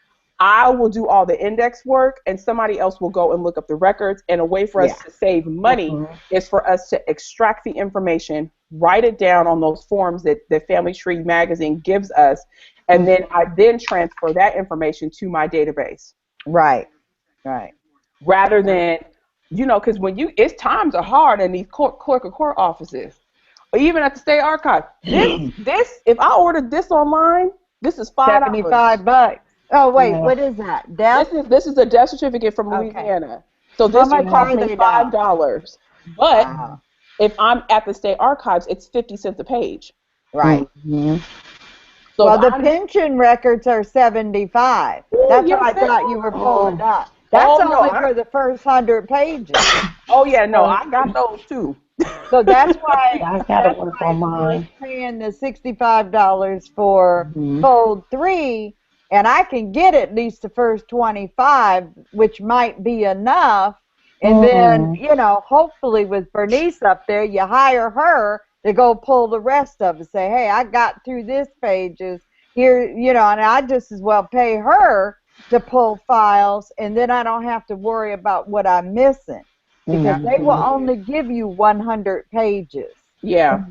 I will do all the index work, and somebody else will go and look up the records. And a way for us to save money is for us to extract the information, write it down on those forms that the Family Tree magazine gives us, and then I transfer that information to my database. Right. Rather than, because it's times are hard in these clerk of court offices, or even at the state archive. This if I ordered this online, this is $5. $75. Oh wait, what is that? Death? This is a death certificate from Louisiana. So this would cost me $5. But if I'm at the state archives, it's 50 cents a page. Right. So well, the pension records are $75. That's what I thought you were pulling up. That's only for the first 100 pages. Oh yeah, no, I got those too. So that's why I gotta work on mine. Paying the $65 for fold 3, and I can get at least the first 25, which might be enough. And then, hopefully with Bernice up there, you hire her to go pull the rest of it. Say, hey, I got through this pages, here, you know, and I just as well pay her to pull files, and then I don't have to worry about what I'm missing, because they will Absolutely. only give you 100 pages. Yeah.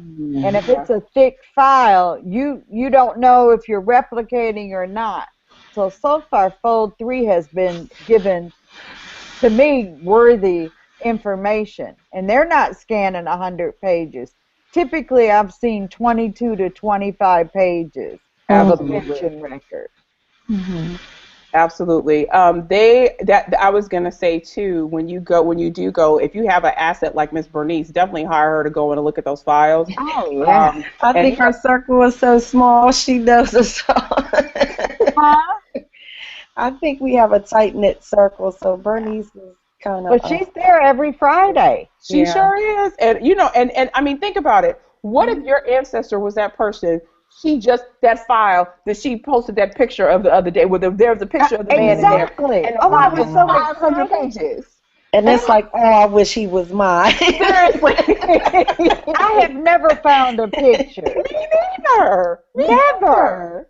And if Yeah. it's a thick file, you don't know if you're replicating or not. So far, Fold 3 has been given, to me, worthy information. And they're not scanning 100 pages. Typically, I've seen 22 to 25 pages of a Absolutely. pension record. Absolutely. They that I was gonna say too. When you do go, if you have an asset like Miss Bernice, definitely hire her to go in and look at those files. Oh, yeah. I And think her circle was so small, she knows us all. Huh? I think we have a tight knit circle, so Bernice is kind But of. she's there every Friday. she Yeah. sure is. And and I mean, think about it. What if your ancestor was that person? She just that file that she posted that picture of the other day, where there's a picture of the man in there, Exactly. and the Oh, I file was was so 500 excited. pages. And it's like, oh, I wish he was mine. Seriously. I have never found a picture. Me neither. Me Never. neither.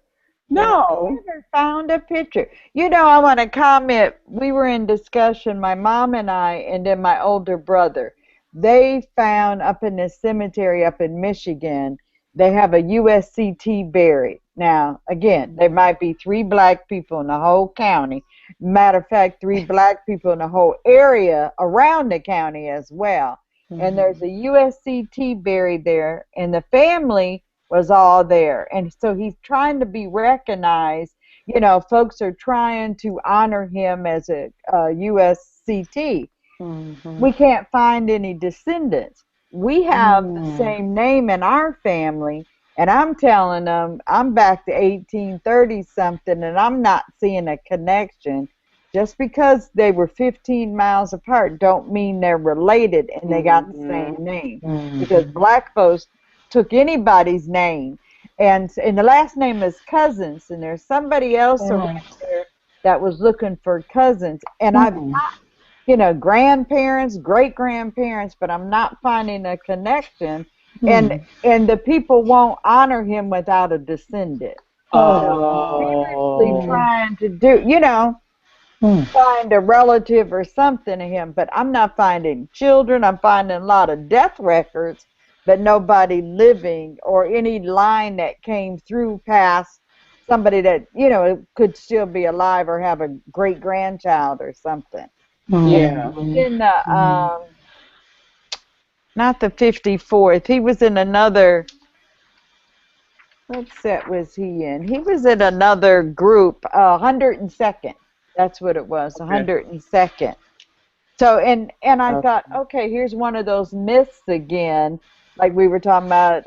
No. Never found a picture. You know, I want to comment. We were in discussion, my mom and I, and then my older brother. They found up in this cemetery up in Michigan, they have a USCT buried. Now, again, there might be 3 black people in the whole county. Matter of fact, 3 black people in the whole area around the county as well. And there's a USCT buried there, and the family was all there. And so he's trying to be recognized. You know, folks are trying to honor him as a USCT. We can't find any descendants. We have the same name in our family, and I'm telling them I'm back to 1830 something, and I'm not seeing a connection. Just because they were 15 miles apart don't mean they're related and they got the same name. Because black folks took anybody's name, and the last name is Cousins, and there's somebody else around there that was looking for cousins, and I've got, you know, grandparents, great grandparents, but I'm not finding a connection, and the people won't honor him without a descendant. Seriously Oh. trying to do, you know, find a relative or something to him, but I'm not finding children. I'm finding a lot of death records, but nobody living or any line that came through past somebody that, you know, could still be alive or have a great grandchild or something. Yeah. In the not the 54th, he was in another. What set was he in? He was in another group, 102nd. That's what it was, Okay. 102nd. So, and I thought, okay, here's one of those myths again, like we were talking about.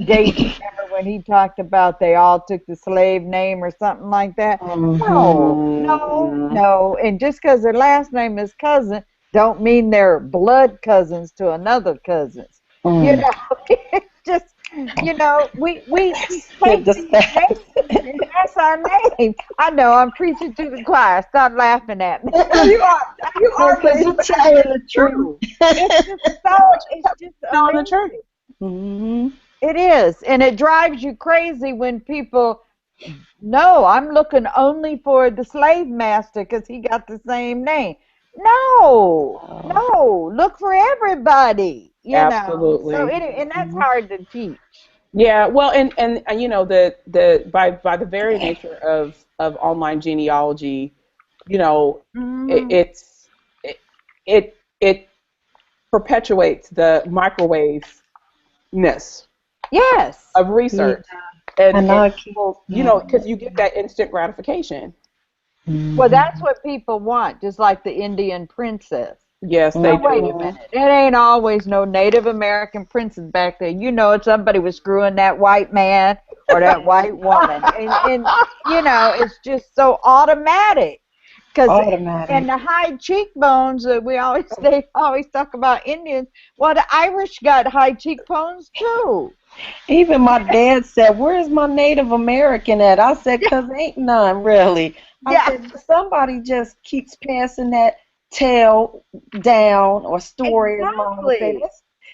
Gates, remember when he talked about they all took the slave name or something like that? No. And just because their last name is Cousin, don't mean they're blood cousins to another cousins. You know, it's just, you know, we take these names and that's our name. I know I'm preaching to the choir. Stop laughing at me. You are. You are. Because you're telling the truth. It's just telling the amazing. truth. It is, and it drives you crazy when people, no, I'm looking only for the slave master because he got the same name. No, look for everybody, you know. Absolutely. So and that's hard to teach. Yeah. Well, and you know by the very nature of online genealogy, you know, it perpetuates the microwave-ness Yes. of research. And people, you know, because you get that instant gratification. Well, that's what people want, just like the Indian princess. Yes, they Now, do. wait a minute. It ain't always no Native American princess back there. You know, somebody was screwing that white man or that white woman. And you know, it's just so automatic. And the high cheekbones that they always talk about Indians. Well, the Irish got high cheekbones too. Even my dad said, "Where's my Native American at?" I said, "'Cause ain't none really." I said, somebody just keeps passing that tale down or story, as mom would say.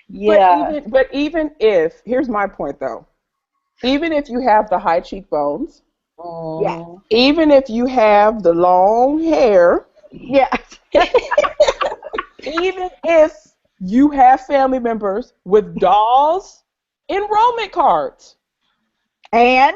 Exactly. Yeah. But even if, here's my point though. even if you have the high cheekbones, Yeah. even if you have the long hair, Yes. even if you have family members with dolls, enrollment cards. And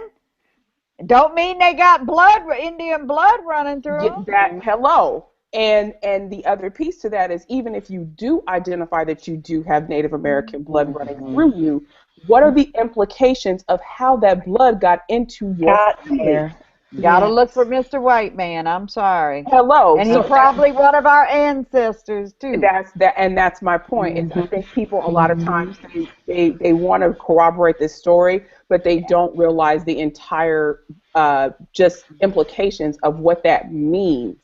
don't mean they got blood, Indian blood running through Get that hello. And the other piece to that is even if you do identify that you do have Native American blood running through you, what are the implications of how that blood got into your family? Gotta look for Mr. White Man. I'm sorry. Hello. And he's probably one of our ancestors too. That's my point. Is I think people a lot of times they want to corroborate this story, but they don't realize the entire just implications of what that means.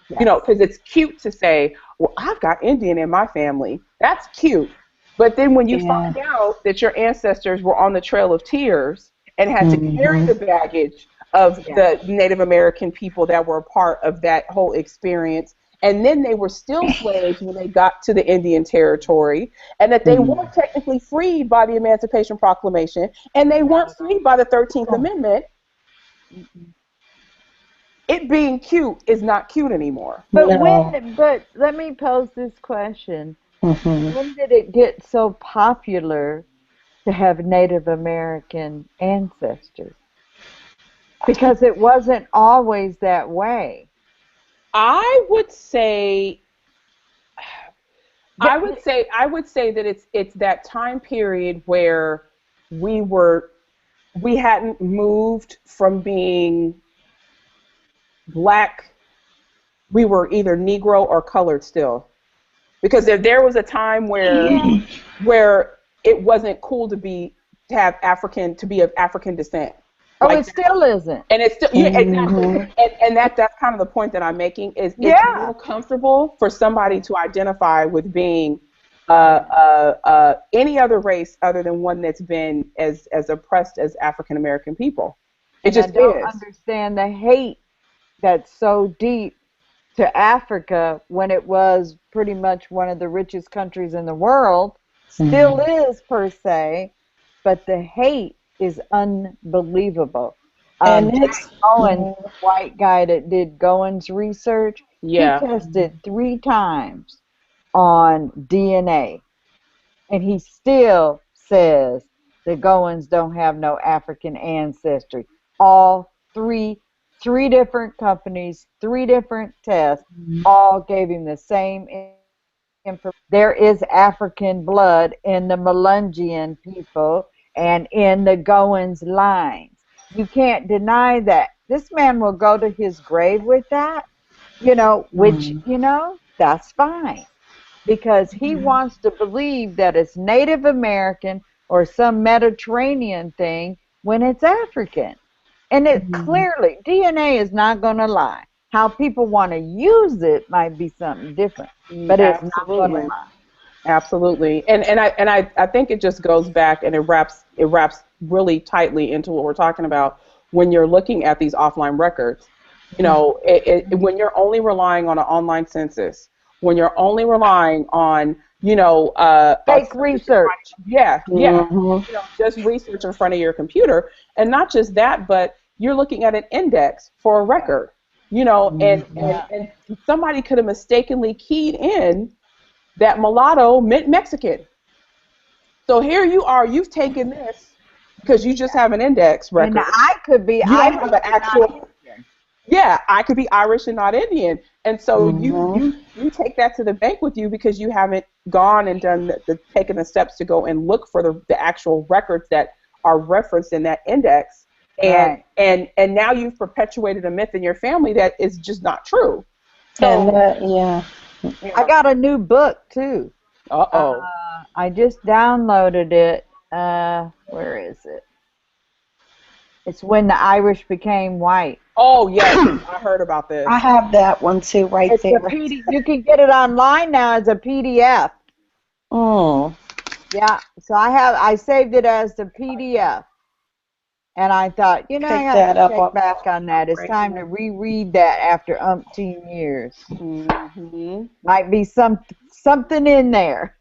Yes. You know, because it's cute to say, well, I've got Indian in my family. That's cute. But then when you find out that your ancestors were on the Trail of Tears and had to carry the baggage of the Native American people that were a part of that whole experience, and then they were still slaves when they got to the Indian Territory, and that they weren't technically freed by the Emancipation Proclamation, and they weren't freed by the 13th Amendment, it being cute is not cute anymore. But let me pose this question. When did it get so popular to have Native American ancestors? Because it wasn't always that way. I would say that it's that time period where we hadn't moved from being black. We were either Negro or colored still, because if there was a time where it wasn't cool to be of African descent. Oh, like, it still isn't. And it's still exactly. And that's kind of the point that I'm making is it's more comfortable for somebody to identify with being any other race other than one that's been as oppressed as African American people. It just I don't understand the hate that's so deep to Africa when it was pretty much one of the richest countries in the world, still is per se, but the hate is unbelievable. And Owen, the white guy that did Goins research, he tested 3 times on DNA, and he still says the Goins don't have no African ancestry. All three different companies, 3 different tests, all gave him the same information. There is African blood in the Melungeon people and in the Goins lines. You can't deny that. This man will go to his grave with that, which, that's fine. Because he wants to believe that it's Native American or some Mediterranean thing when it's African. And it clearly, DNA is not going to lie. How people want to use it might be something different, but it's not going to lie. Absolutely, and I think it just goes back and it wraps really tightly into what we're talking about when you're looking at these offline records. When you're only relying on an online census, when you're only relying on fake research, just research in front of your computer, and not just that, but you're looking at an index for a record, and somebody could have mistakenly keyed in that mulatto meant Mexican. So here you are, you've taken this because you just have an index record. And I could be Irish and not Indian. Yeah, I could be Irish and not Indian. And so you take that to the bank with you because you haven't gone and done taken the steps to go and look for the actual records that are referenced in that index. And now you've perpetuated a myth in your family that is just not true. So, I got a new book too. I just downloaded it. Where is it? It's When the Irish Became White. Oh yes, I heard about this. I have that one too, right there. You can get it online now as a PDF. Oh. Yeah. So I saved it as the PDF. And I thought, I got to check back on that. It's time to reread that after umpteen years. Might be something in there.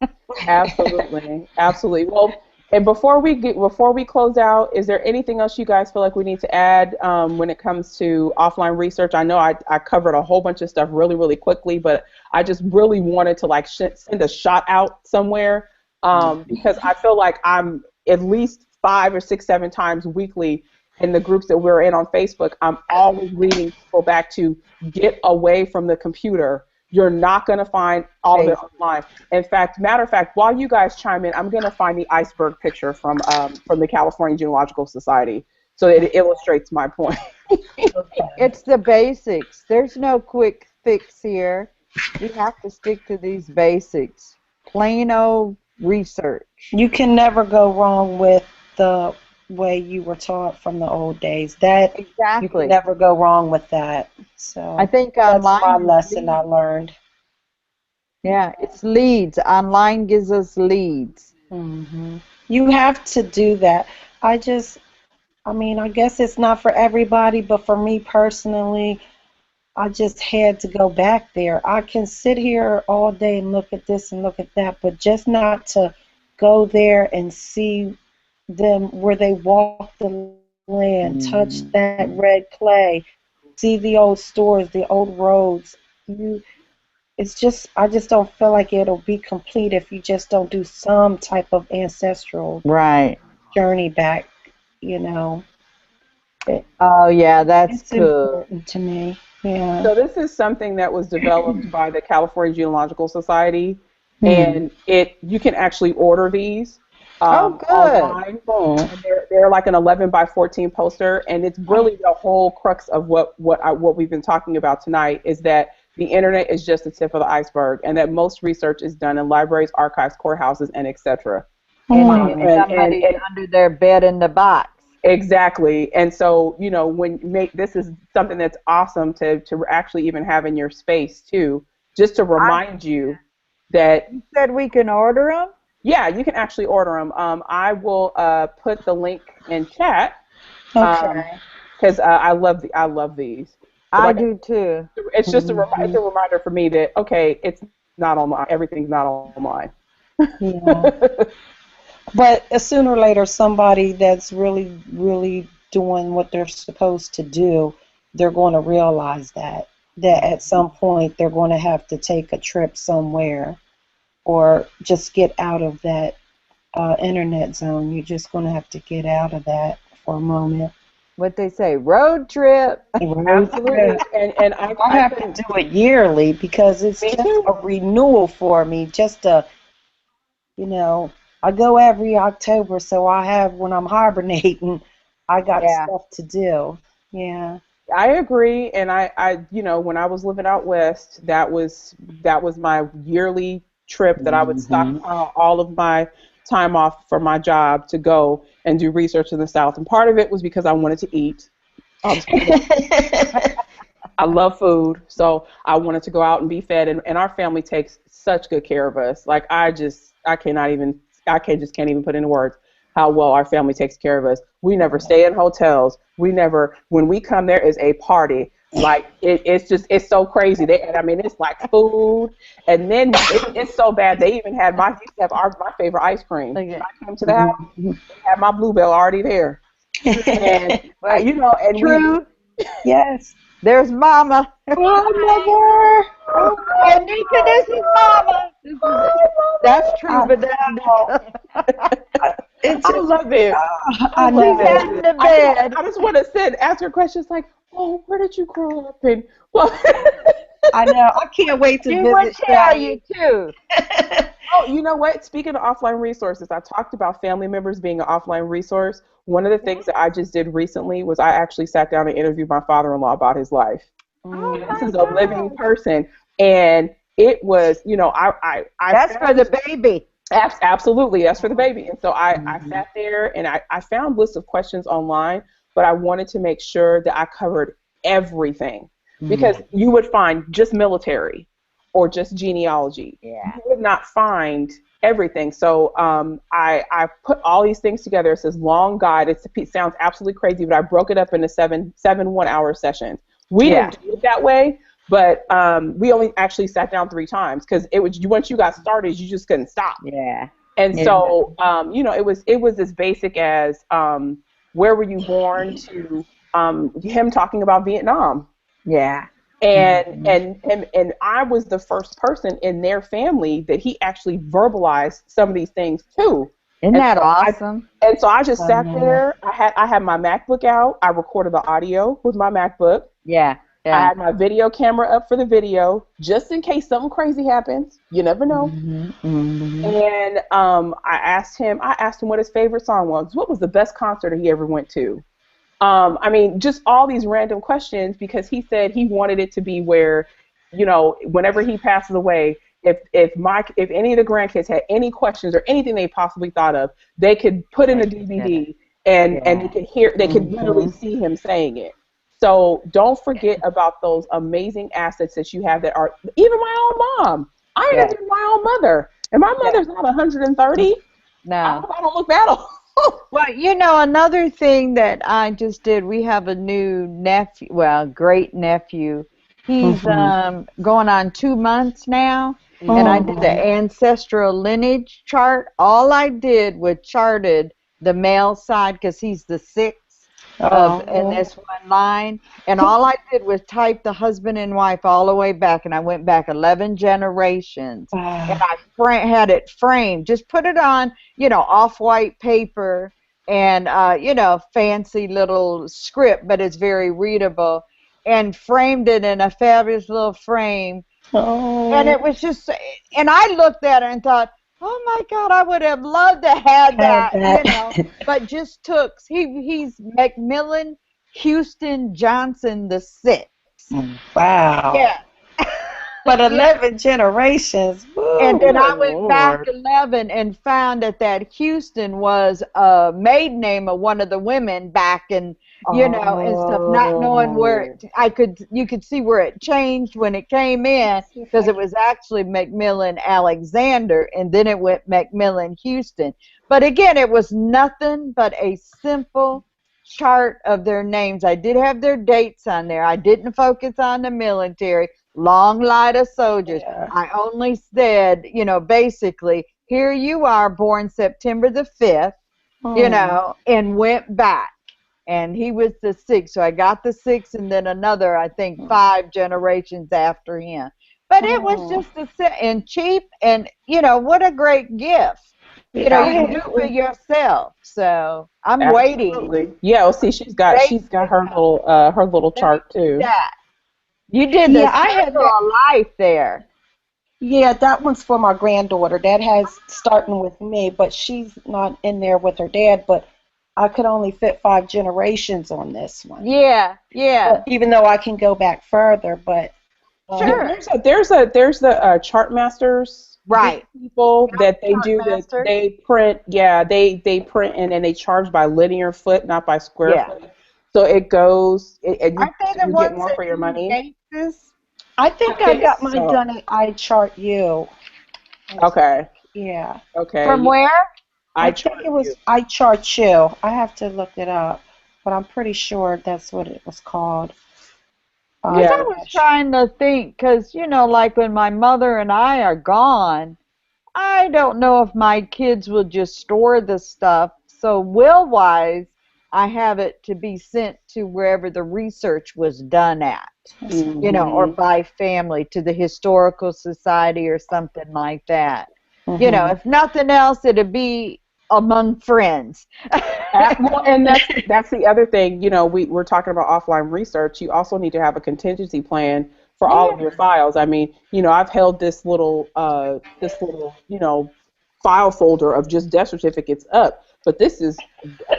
Absolutely. Well, And before we close out, is there anything else you guys feel like we need to add when it comes to offline research? I know I covered a whole bunch of stuff really, really quickly, but I just really wanted to like send a shot out somewhere because I feel like I'm at least 5 or 6, 7 times weekly in the groups that we're in on Facebook. I'm always leading people back to get away from the computer. You're not going to find all of it online. In fact, matter of fact, while you guys chime in, I'm going to find the iceberg picture from the California Genealogical Society so that it illustrates my point. It's the basics. There's no quick fix here. We have to stick to these basics. Plain old research. You can never go wrong with the way you were taught from the old days. That Exactly. You can never go wrong with that. So I think that's online my lesson I learned. Yeah, it's leads. Online gives us leads. You have to do that. I guess it's not for everybody, but for me personally, I just had to go back there. I can sit here all day and look at this and look at that, but just not to go there and see them where they walk the land, touch that red clay, see the old stores, the old roads. I just don't feel like it'll be complete if you just don't do some type of ancestral journey back, Oh yeah, that's It's cool. important to me. Yeah. So this is something that was developed by the California Genealogical Society, and you can actually order these online. And they're like an 11 by 14 poster, and it's really the whole crux of what we've been talking about tonight is that the internet is just the tip of the iceberg, and that most research is done in libraries, archives, courthouses, and etc. And somebody's under their bed in the box. Exactly. And so, this is something that's awesome to actually even have in your space too, just to remind you that. You said we can order them? Yeah, you can actually order them. I will put the link in chat. Okay. Because I love these. I do too. It's just it's a reminder for me that it's not online. Everything's not online. Yeah. But sooner or later, somebody that's really, really doing what they're supposed to do, they're going to realize that at some point they're going to have to take a trip somewhere or just get out of that internet zone. You're just going to have to get out of that for a moment. What they say, road trip. Absolutely. And I have to do it yearly because it's just a renewal for me. Just I go every October, so I have, when I'm hibernating, I got stuff to do. Yeah. I agree, and I when I was living out west, that was my yearly trip that I would stockpile all of my time off from my job to go and do research in the South. And part of it was because I wanted to eat. I love food, so I wanted to go out and be fed, and our family takes such good care of us. Like I can't even put into words how well our family takes care of us. We never stay in hotels. When we come, there is a party. Like it's so crazy. It's like food, and then it's so bad. They even had my favorite ice cream. When I came to the house, they had my Bluebell already there. And True. Yes. There's Mama. Oh, Mother. Anika, this is Mama. That's true, but that's I love it. I love it. In the bed. I just want to ask her questions like, "Oh, where did you grow up?" And I know. I can't wait to she visit. would tell you too. Oh, you know what? Speaking of offline resources, I talked about family members being an offline resource. One of the things that I just did recently was I actually sat down and interviewed my father-in-law about his life. This is a living person, and it was, I That's for the baby. Absolutely, that's for the baby. And so I sat there and I found lists of questions online, but I wanted to make sure that I covered everything because you would find just military or just genealogy. Yeah. You would not find everything. So I put all these things together. It's this long guide. It sounds absolutely crazy, but I broke it up into seven 1-hour sessions. We didn't do it that way, but we only actually sat down 3 times because it was once you got started, you just couldn't stop. Yeah. And Yeah. so, you know, it was as basic as where were you born to him talking about Vietnam. Yeah. And I was the first person in their family that he actually verbalized some of these things to. Isn't And that so awesome? I just sat there. I had my MacBook out. I recorded the audio with my MacBook. Yeah. I Yeah. had my video camera up for the video, just in case something crazy happens. You never know. And I asked him what his favorite song was. What was the best concert he ever went to? I mean, just all these random questions, because he said he wanted it to be where, you know, whenever he passes away, if any of the grandkids had any questions or anything they possibly thought of, they could put in a DVD and they could literally see him saying it. So don't forget about those amazing assets that you have that are even my own mom. I interviewed my own mother, and my mother's not 130. No. I don't look that old. Well, you know, another thing that I just did, we have a new nephew, well, great nephew. He's going on 2 months now, and I did the ancestral lineage chart. All I did was charted the male side because he's the sixth in this one line, and all I did was type the husband and wife all the way back, and I went back 11 generations, and I had it framed. Just put it on, you know, off-white paper, and you know, fancy little script, but it's very readable, and framed it in a fabulous little frame. And it was just, and I looked at it and thought, oh my God, I would have loved to have that, you know, but just took, he's Macmillan Houston Johnson the sixth. Wow. Yeah. But 11 generations. Woo, and then I went Lord. back 11 and found that Houston was a maiden name of one of the women back in, you know, and stuff, not knowing where you could see where it changed when it came in, because it was actually Macmillan Alexander, and then it went Macmillan Houston. But again, it was nothing but a simple chart of their names. I did have their dates on there. I didn't focus on the military. Long line of soldiers. I only said, you know, basically, here you are, born September the 5th, you know, and went back. And he was the sixth. So I got the sixth and then another, I think, 5 generations after him. But it was just and cheap, and, you know, what a great gift. You know, you can do it for yourself. So I'm waiting. Yeah, well, see, she's got her little chart too. You did the circle of life there. Yeah, that one's for my granddaughter. That has starting with me, but she's not in there with her dad. But I could only fit 5 generations on this one. Yeah, yeah. But even though I can go back further, but sure. There's the chart masters, right? People that they do that they print. Yeah, they print and they charge by linear foot, not by square foot. So it goes, and you get more for your money. I think I got mine done at iChartU. Okay. Yeah. Okay. From where? I think it was iChartU. I have to look it up, but I'm pretty sure that's what it was called. Yeah. I was trying to think, because, you know, like when my mother and I are gone, I don't know if my kids will just store the stuff. So will-wise, I have it to be sent to wherever the research was done at, you know, or by family to the Historical Society or something like that. You know, if nothing else, it'd be among friends. Well, and that's the other thing. You know, we're talking about offline research. You also need to have a contingency plan for all of your files. I mean, you know, I've held this little, you know, file folder of just death certificates up. But this is,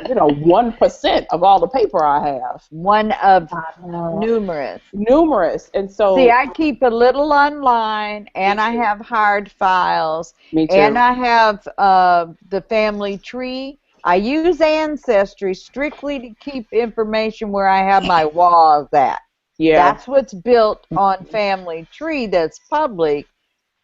you know, 1% of all the paper I have. One of numerous. Numerous. And so. See, I keep a little online, and I have hard files. Me too. And I have the family tree. I use Ancestry strictly to keep information where I have my walls at. Yeah. That's what's built on family tree that's public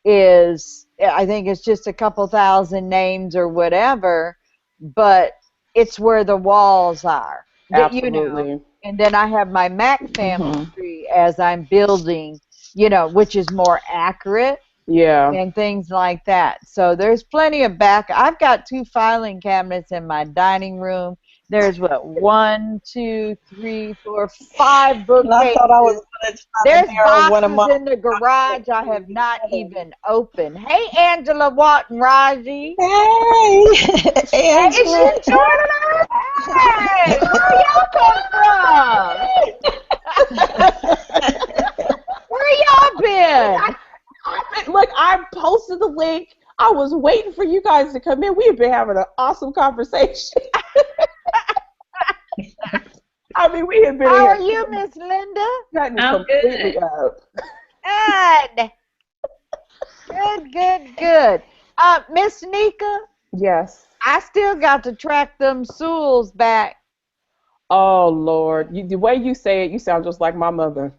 is, I think it's just a couple thousand names or whatever. But it's where the walls are. Absolutely. You know, and then I have my Mac family tree as I'm building, you know, which is more accurate. Yeah. and things like that. So there's plenty of back. I've got 2 filing cabinets in my dining room. There's what, 1, 2, 3, 4, 5 And I thought I was bookcases. going to try to There's narrow one of boxes my in the garage I have not even opened. Hey, Angela Watt and Raji. Hey, Hey, she's Angela. joining us. Hey, where y'all come from? Where y'all been? Look, I posted the link. I was waiting for you guys to come in. We have been having an awesome conversation. I mean, we have been How here are you, Miss Linda? cutting I'm completely good. up. Good. Good, good, good. Miss Nika, Yes. I still got to track them Sewells back. Oh Lord, the way you say it, you sound just like my mother.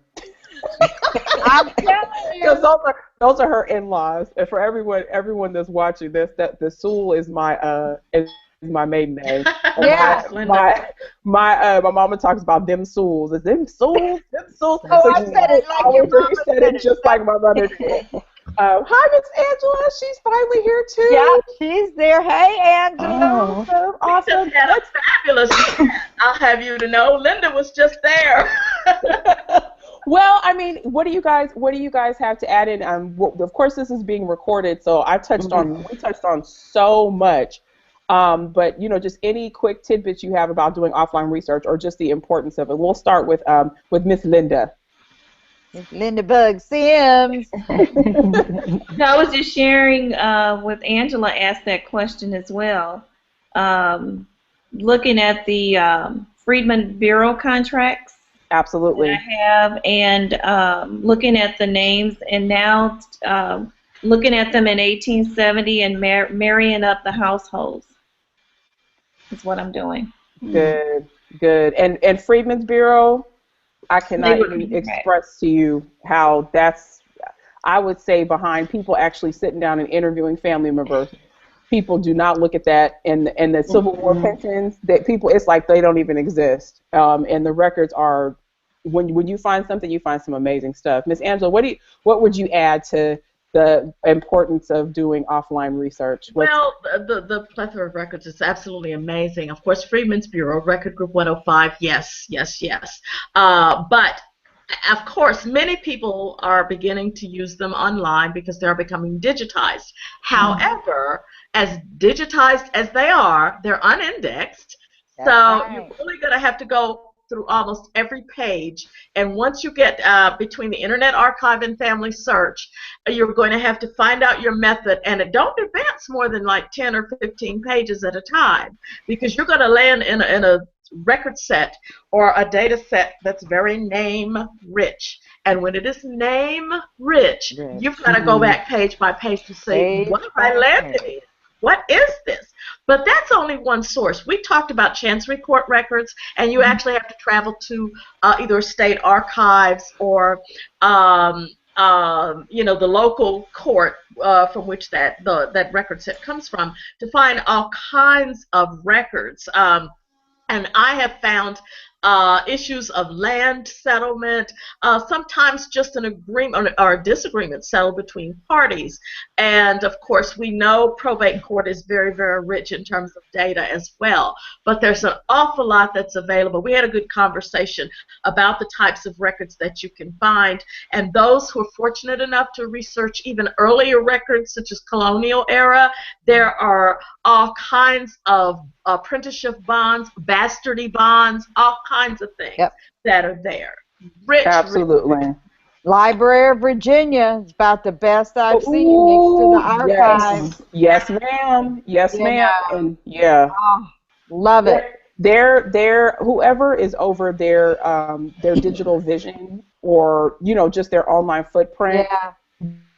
I'm telling Because you. those are her in-laws, and for everyone that's watching this, that the Sewell is my maiden name. And Yeah. my mama talks about them Sewells. Is them Sewells? Them Sewells? Oh, So I said it like your you mama said said it it. just like my mother did. Hi, Miss Angela. She's finally here Yeah, too. she's there. Hey, Angela. Oh, Awesome, We just awesome. had a fabulous chat. I'll have you to know, Linda was just there. Well, I mean, what do you guys have to add in? Of course, this is being recorded, so we touched on so much. But just any quick tidbits you have about doing offline research, or just the importance of it. We'll start with Miss Linda. Miss Linda Bug Sims. No, I was just sharing with Angela asked that question as well. Looking at the Freedmen Bureau contracts that Absolutely. I have, and looking at the names, and now looking at them in 1870 and marrying up the households is what I'm doing. Good, good. And Freedmen's Bureau, I They cannot were even right. express to you how that's, I would say, behind people actually sitting down and interviewing family members. People do not look at that, and the Civil War pensions that people, it's like they don't even exist. And the records are, when you find something, you find some amazing stuff. Miss Angela, what would you add to the importance of doing offline research? Well, the plethora of records is absolutely amazing. Of course, Freedmen's Bureau, Record Group 105, yes, yes, yes. But of course, many people are beginning to use them online because they are becoming digitized. However, as digitized as they are, they're unindexed. That's So you're right. really going to have to go through almost every page. And once you get between the Internet Archive and Family Search, you're going to have to find out your method. And it don't advance more than like 10 or 15 pages at a time, because you're going to land in a record set or a data set that's very name rich. And when it is name rich, you've got to go back page by page to see what Page have I by landed page. in. What is this? But that's only one source. We talked about Chancery Court records, and you actually have to travel to either state archives or the local court from which that record set comes from, to find all kinds of records. And I have found issues of land settlement, sometimes just an agreement or a disagreement settled between parties. And of course, we know probate court is very, very rich in terms of data as well. But there's an awful lot that's available. We had a good conversation about the types of records that you can find. And those who are fortunate enough to research even earlier records, such as colonial era, there are all kinds of apprenticeship bonds, bastardy bonds, all kinds of things Yep. that are there. Rich, Absolutely. Library of Virginia is about the best I've seen next to the Ooh, archive. yes, yes, ma'am, yes, You ma'am, know, and yeah. oh, love it. Their whoever is over their digital vision, or just their online footprint, Yeah,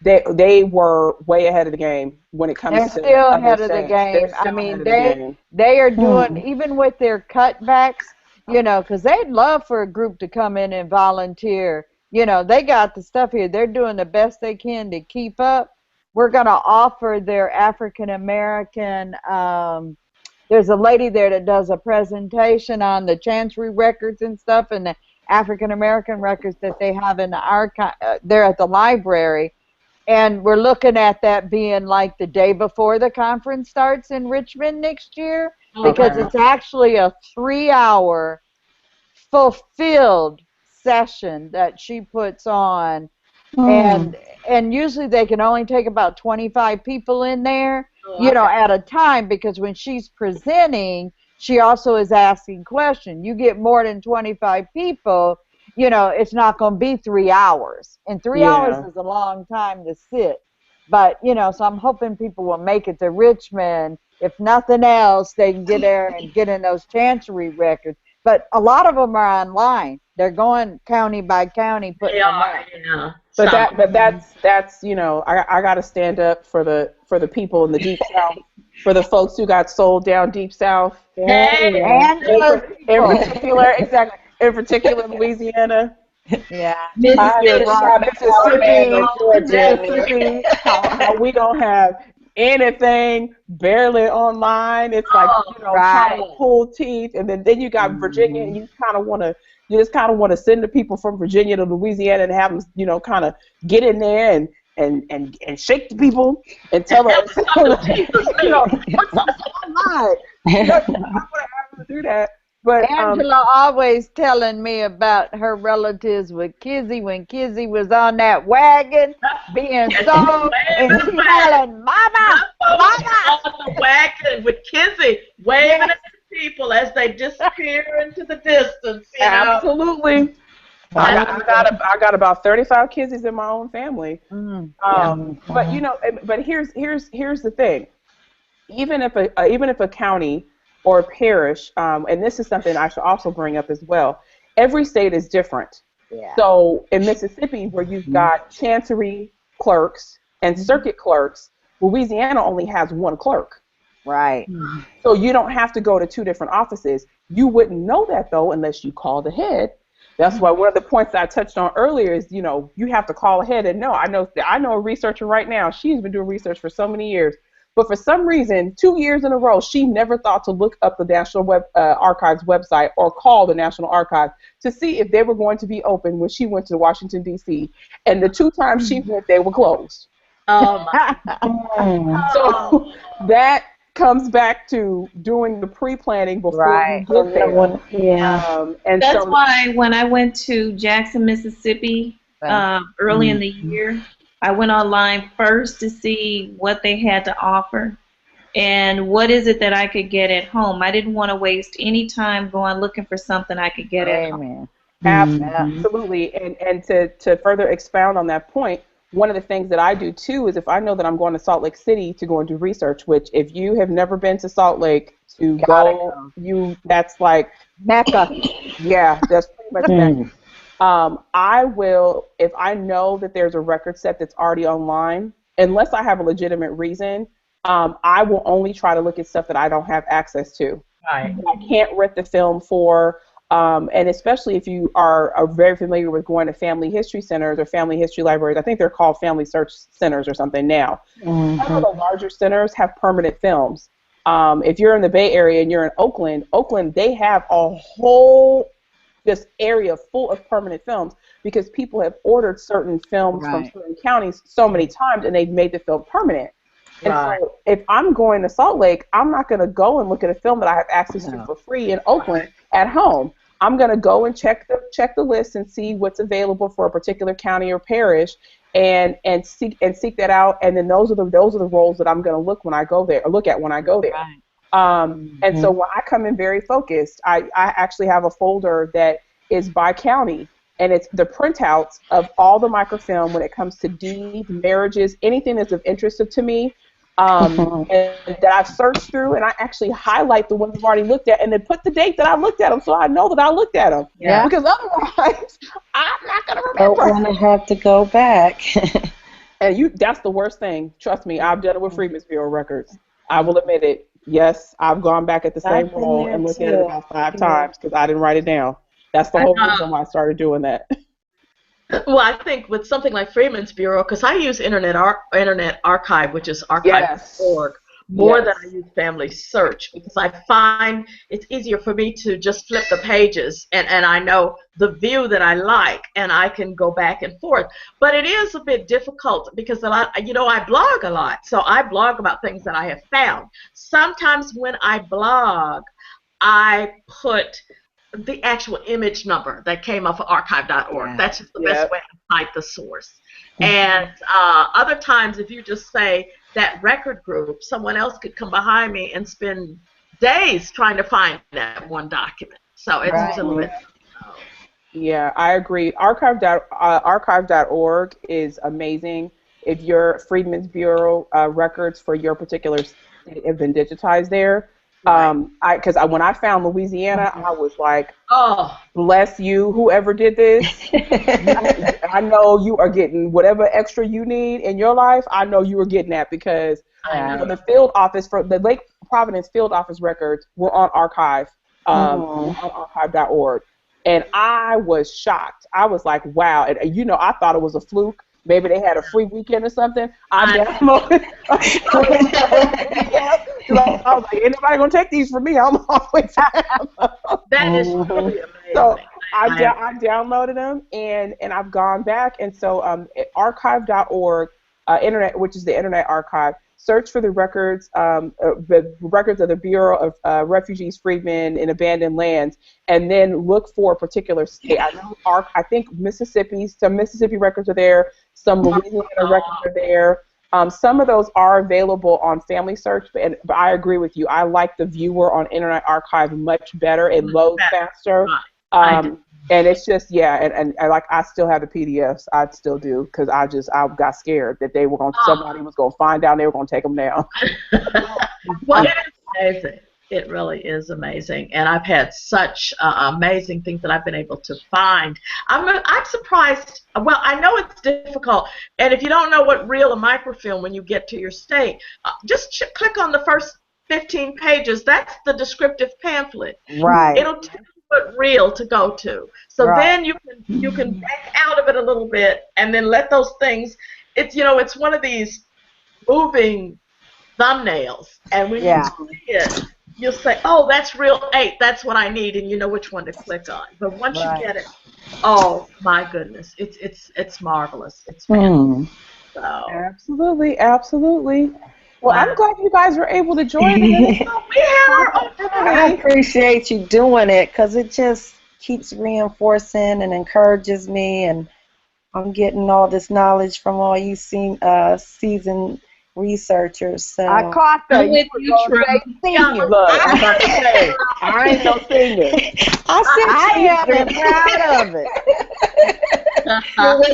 they were way ahead of the game when it comes they're to still ahead of the understanding. They're game. I still ahead mean, of the game. they are doing, even with their cutbacks, because they'd love for a group to come in and volunteer. They got the stuff here. They're doing the best they can to keep up. We're going to offer their African American. There's a lady there that does a presentation on the Chancery records and stuff, and the African American records that they have in the archive there at the library. and we're looking at that being like the day before the conference starts in Richmond next year, because Okay. it's actually a 3-hour fulfilled session that she puts on, Mm. and usually they can only take about 25 people in there, Oh, at a time, because when she's presenting, she also is asking questions. You get more than 25 people, it's not going to be 3 hours, and 3 hours Yeah. is a long time to sit. But so I'm hoping people will make it to Richmond. If nothing else, they can get there and get in those chancery records. But a lot of them are online. They're going county by county, they putting them are, up. yeah. But Some. that's I got to stand up for the people in the deep south, for the folks who got sold down deep south. Hey, Angela's In people. particular, exactly. In particular, Louisiana, Yeah. I had to Mississippi. shout at Alabama, Georgia. Mississippi. How we don't have anything barely online. It's like oh, trying Right. to pull teeth, and then you got Virginia, and you just kind of want to send the people from Virginia to Louisiana and have them kind of get in there and shake the people and tell them, Jesus, put something online. I want to have them do that, but Angela always telling me about her relatives with Kizzy when Kizzy was on that wagon being sold, and waving she flag. hollering, "Mama, Mama!" On the wagon with Kizzy waving at the people as they disappear into the distance. absolutely. Wow. I got about 35 kids in my own family. Mm, yeah. But but here's the thing. Even if a county or a parish, and this is something I should also bring up as well. Every state is different. Yeah. So in Mississippi, where you've got chancery clerks and circuit clerks, Louisiana only has one clerk. Right. So you don't have to go to two different offices. You wouldn't know that though unless you called ahead. That's why one of the points that I touched on earlier is, you have to call ahead and know. I know a researcher right now. She's been doing research for so many years, but for some reason, 2 years in a row, she never thought to look up the National Archives website or call the National Archives to see if they were going to be open when she went to Washington D.C. And the 2 times she went, they were closed. Oh my. So that comes back to doing the pre-planning before Right. you get there. Yeah. And That's so, why when I went to Jackson, Mississippi, early in the year, I went online first to see what they had to offer and what is it that I could get at home. I didn't want to waste any time going looking for something I could get at home. Amen. absolutely. And to further expound on that point, one of the things that I do too is if I know that I'm going to Salt Lake City to go and do research, which if you have never been to Salt Lake to go, that's like Mecca. yeah, that's pretty much that. I will, if I know that there's a record set that's already online, unless I have a legitimate reason, I will only try to look at stuff that I don't have access to. Right. I can't rent the film for, and especially if you are very familiar with going to family history centers or family history libraries. I think they're called family search centers or something now. Some of the larger centers have permanent films. If you're in the Bay Area and you're in Oakland, they have a whole this area full of permanent films because people have ordered certain films from certain counties so many times and they've made the film permanent. And so if I'm going to Salt Lake, I'm not going to go and look at a film that I have access to for free in Oakland at home. I'm going to go and check the list and see what's available for a particular county or parish and seek that out. And then those are the roles that I'm going to look at when I go there. Right. And so when I come in very focused, I actually have a folder that is by county, and it's the printouts of all the microfilm when it comes to deeds, marriages, anything that's of interest to me, and that I've searched through, and I actually highlight the ones I've already looked at, and then put the date that I looked at them, so I know that I looked at them. Yeah. Because otherwise, I'm not gonna Don't remember. want to have to go back. And that's the worst thing. Trust me, I've done it with Freedmen's Bureau records. I will admit it. Yes, I've gone back at the same I've been roll there and looked at too. it about 5 times because I didn't write it down. That's the whole reason why I started doing that. Well, I think with something like Freedmen's Bureau, because I use Internet Archive, which is archive.org, more than Yes. I use Family Search, because I find it's easier for me to just flip the pages, and I know the view that I like, and I can go back and forth. But it is a bit difficult because a lot, I blog a lot, so I blog about things that I have found. Sometimes when I blog, I put the actual image number that came off of archive.org. Yeah. That's just the best Yep. way to cite the source. And other times, if you just say that record group, someone else could come behind me and spend days trying to find that one document. So it's a little Right. bit. Yeah, I agree. Archive.org is amazing. If your Freedmen's Bureau records for your particular state have been digitized there, Right. because when I found Louisiana, I was like, Oh, bless you, whoever did this. I know you are getting whatever extra you need in your life. I know you were getting that because I know. the field office for the Lake Providence field office records were on on archive.org. And I was shocked. I was like, wow. And I thought it was a fluke. Maybe they had a free weekend or something. I downloaded. I was like, ain't nobody gonna take these from me. I'm always have them. That is truly amazing. So I downloaded them and I've gone back, and so archive.org, internet, which is the Internet Archive. Search for the records of the Bureau of Refugees, Freedmen, and Abandoned Lands, and then look for a particular state. I know I think some Mississippi records are there, some Louisiana records are there. Some of those are available on Family Search, but I agree with you. I like the viewer on Internet Archive much better. It loads faster. And it's just, and I still have the PDFs. I still do, because I got scared that somebody was gonna find out and they were gonna take them down. Well, it is amazing. It really is amazing, and I've had such amazing things that I've been able to find. I'm surprised. Well, I know it's difficult, and if you don't know what reel or microfilm when you get to your state, just click on the first 15 pages. That's the descriptive pamphlet. Right. It'll tell you what reel to go to. So then you can back out of it a little bit, and then let those things. It's one of these moving thumbnails, and when you see it, you'll say, "Oh, that's reel 8. That's what I need," and you know which one to click on. But once you get it, oh my goodness, it's marvelous. It's fantastic. So. Absolutely, absolutely. Well, I'm glad you guys were able to join us. I appreciate you doing it, because it just keeps reinforcing and encourages me, and I'm getting all this knowledge from all you seasoned researchers. So I caught that. I'm with you, senior. Look, I'm about to say, I ain't no senior. I am proud of it. You're with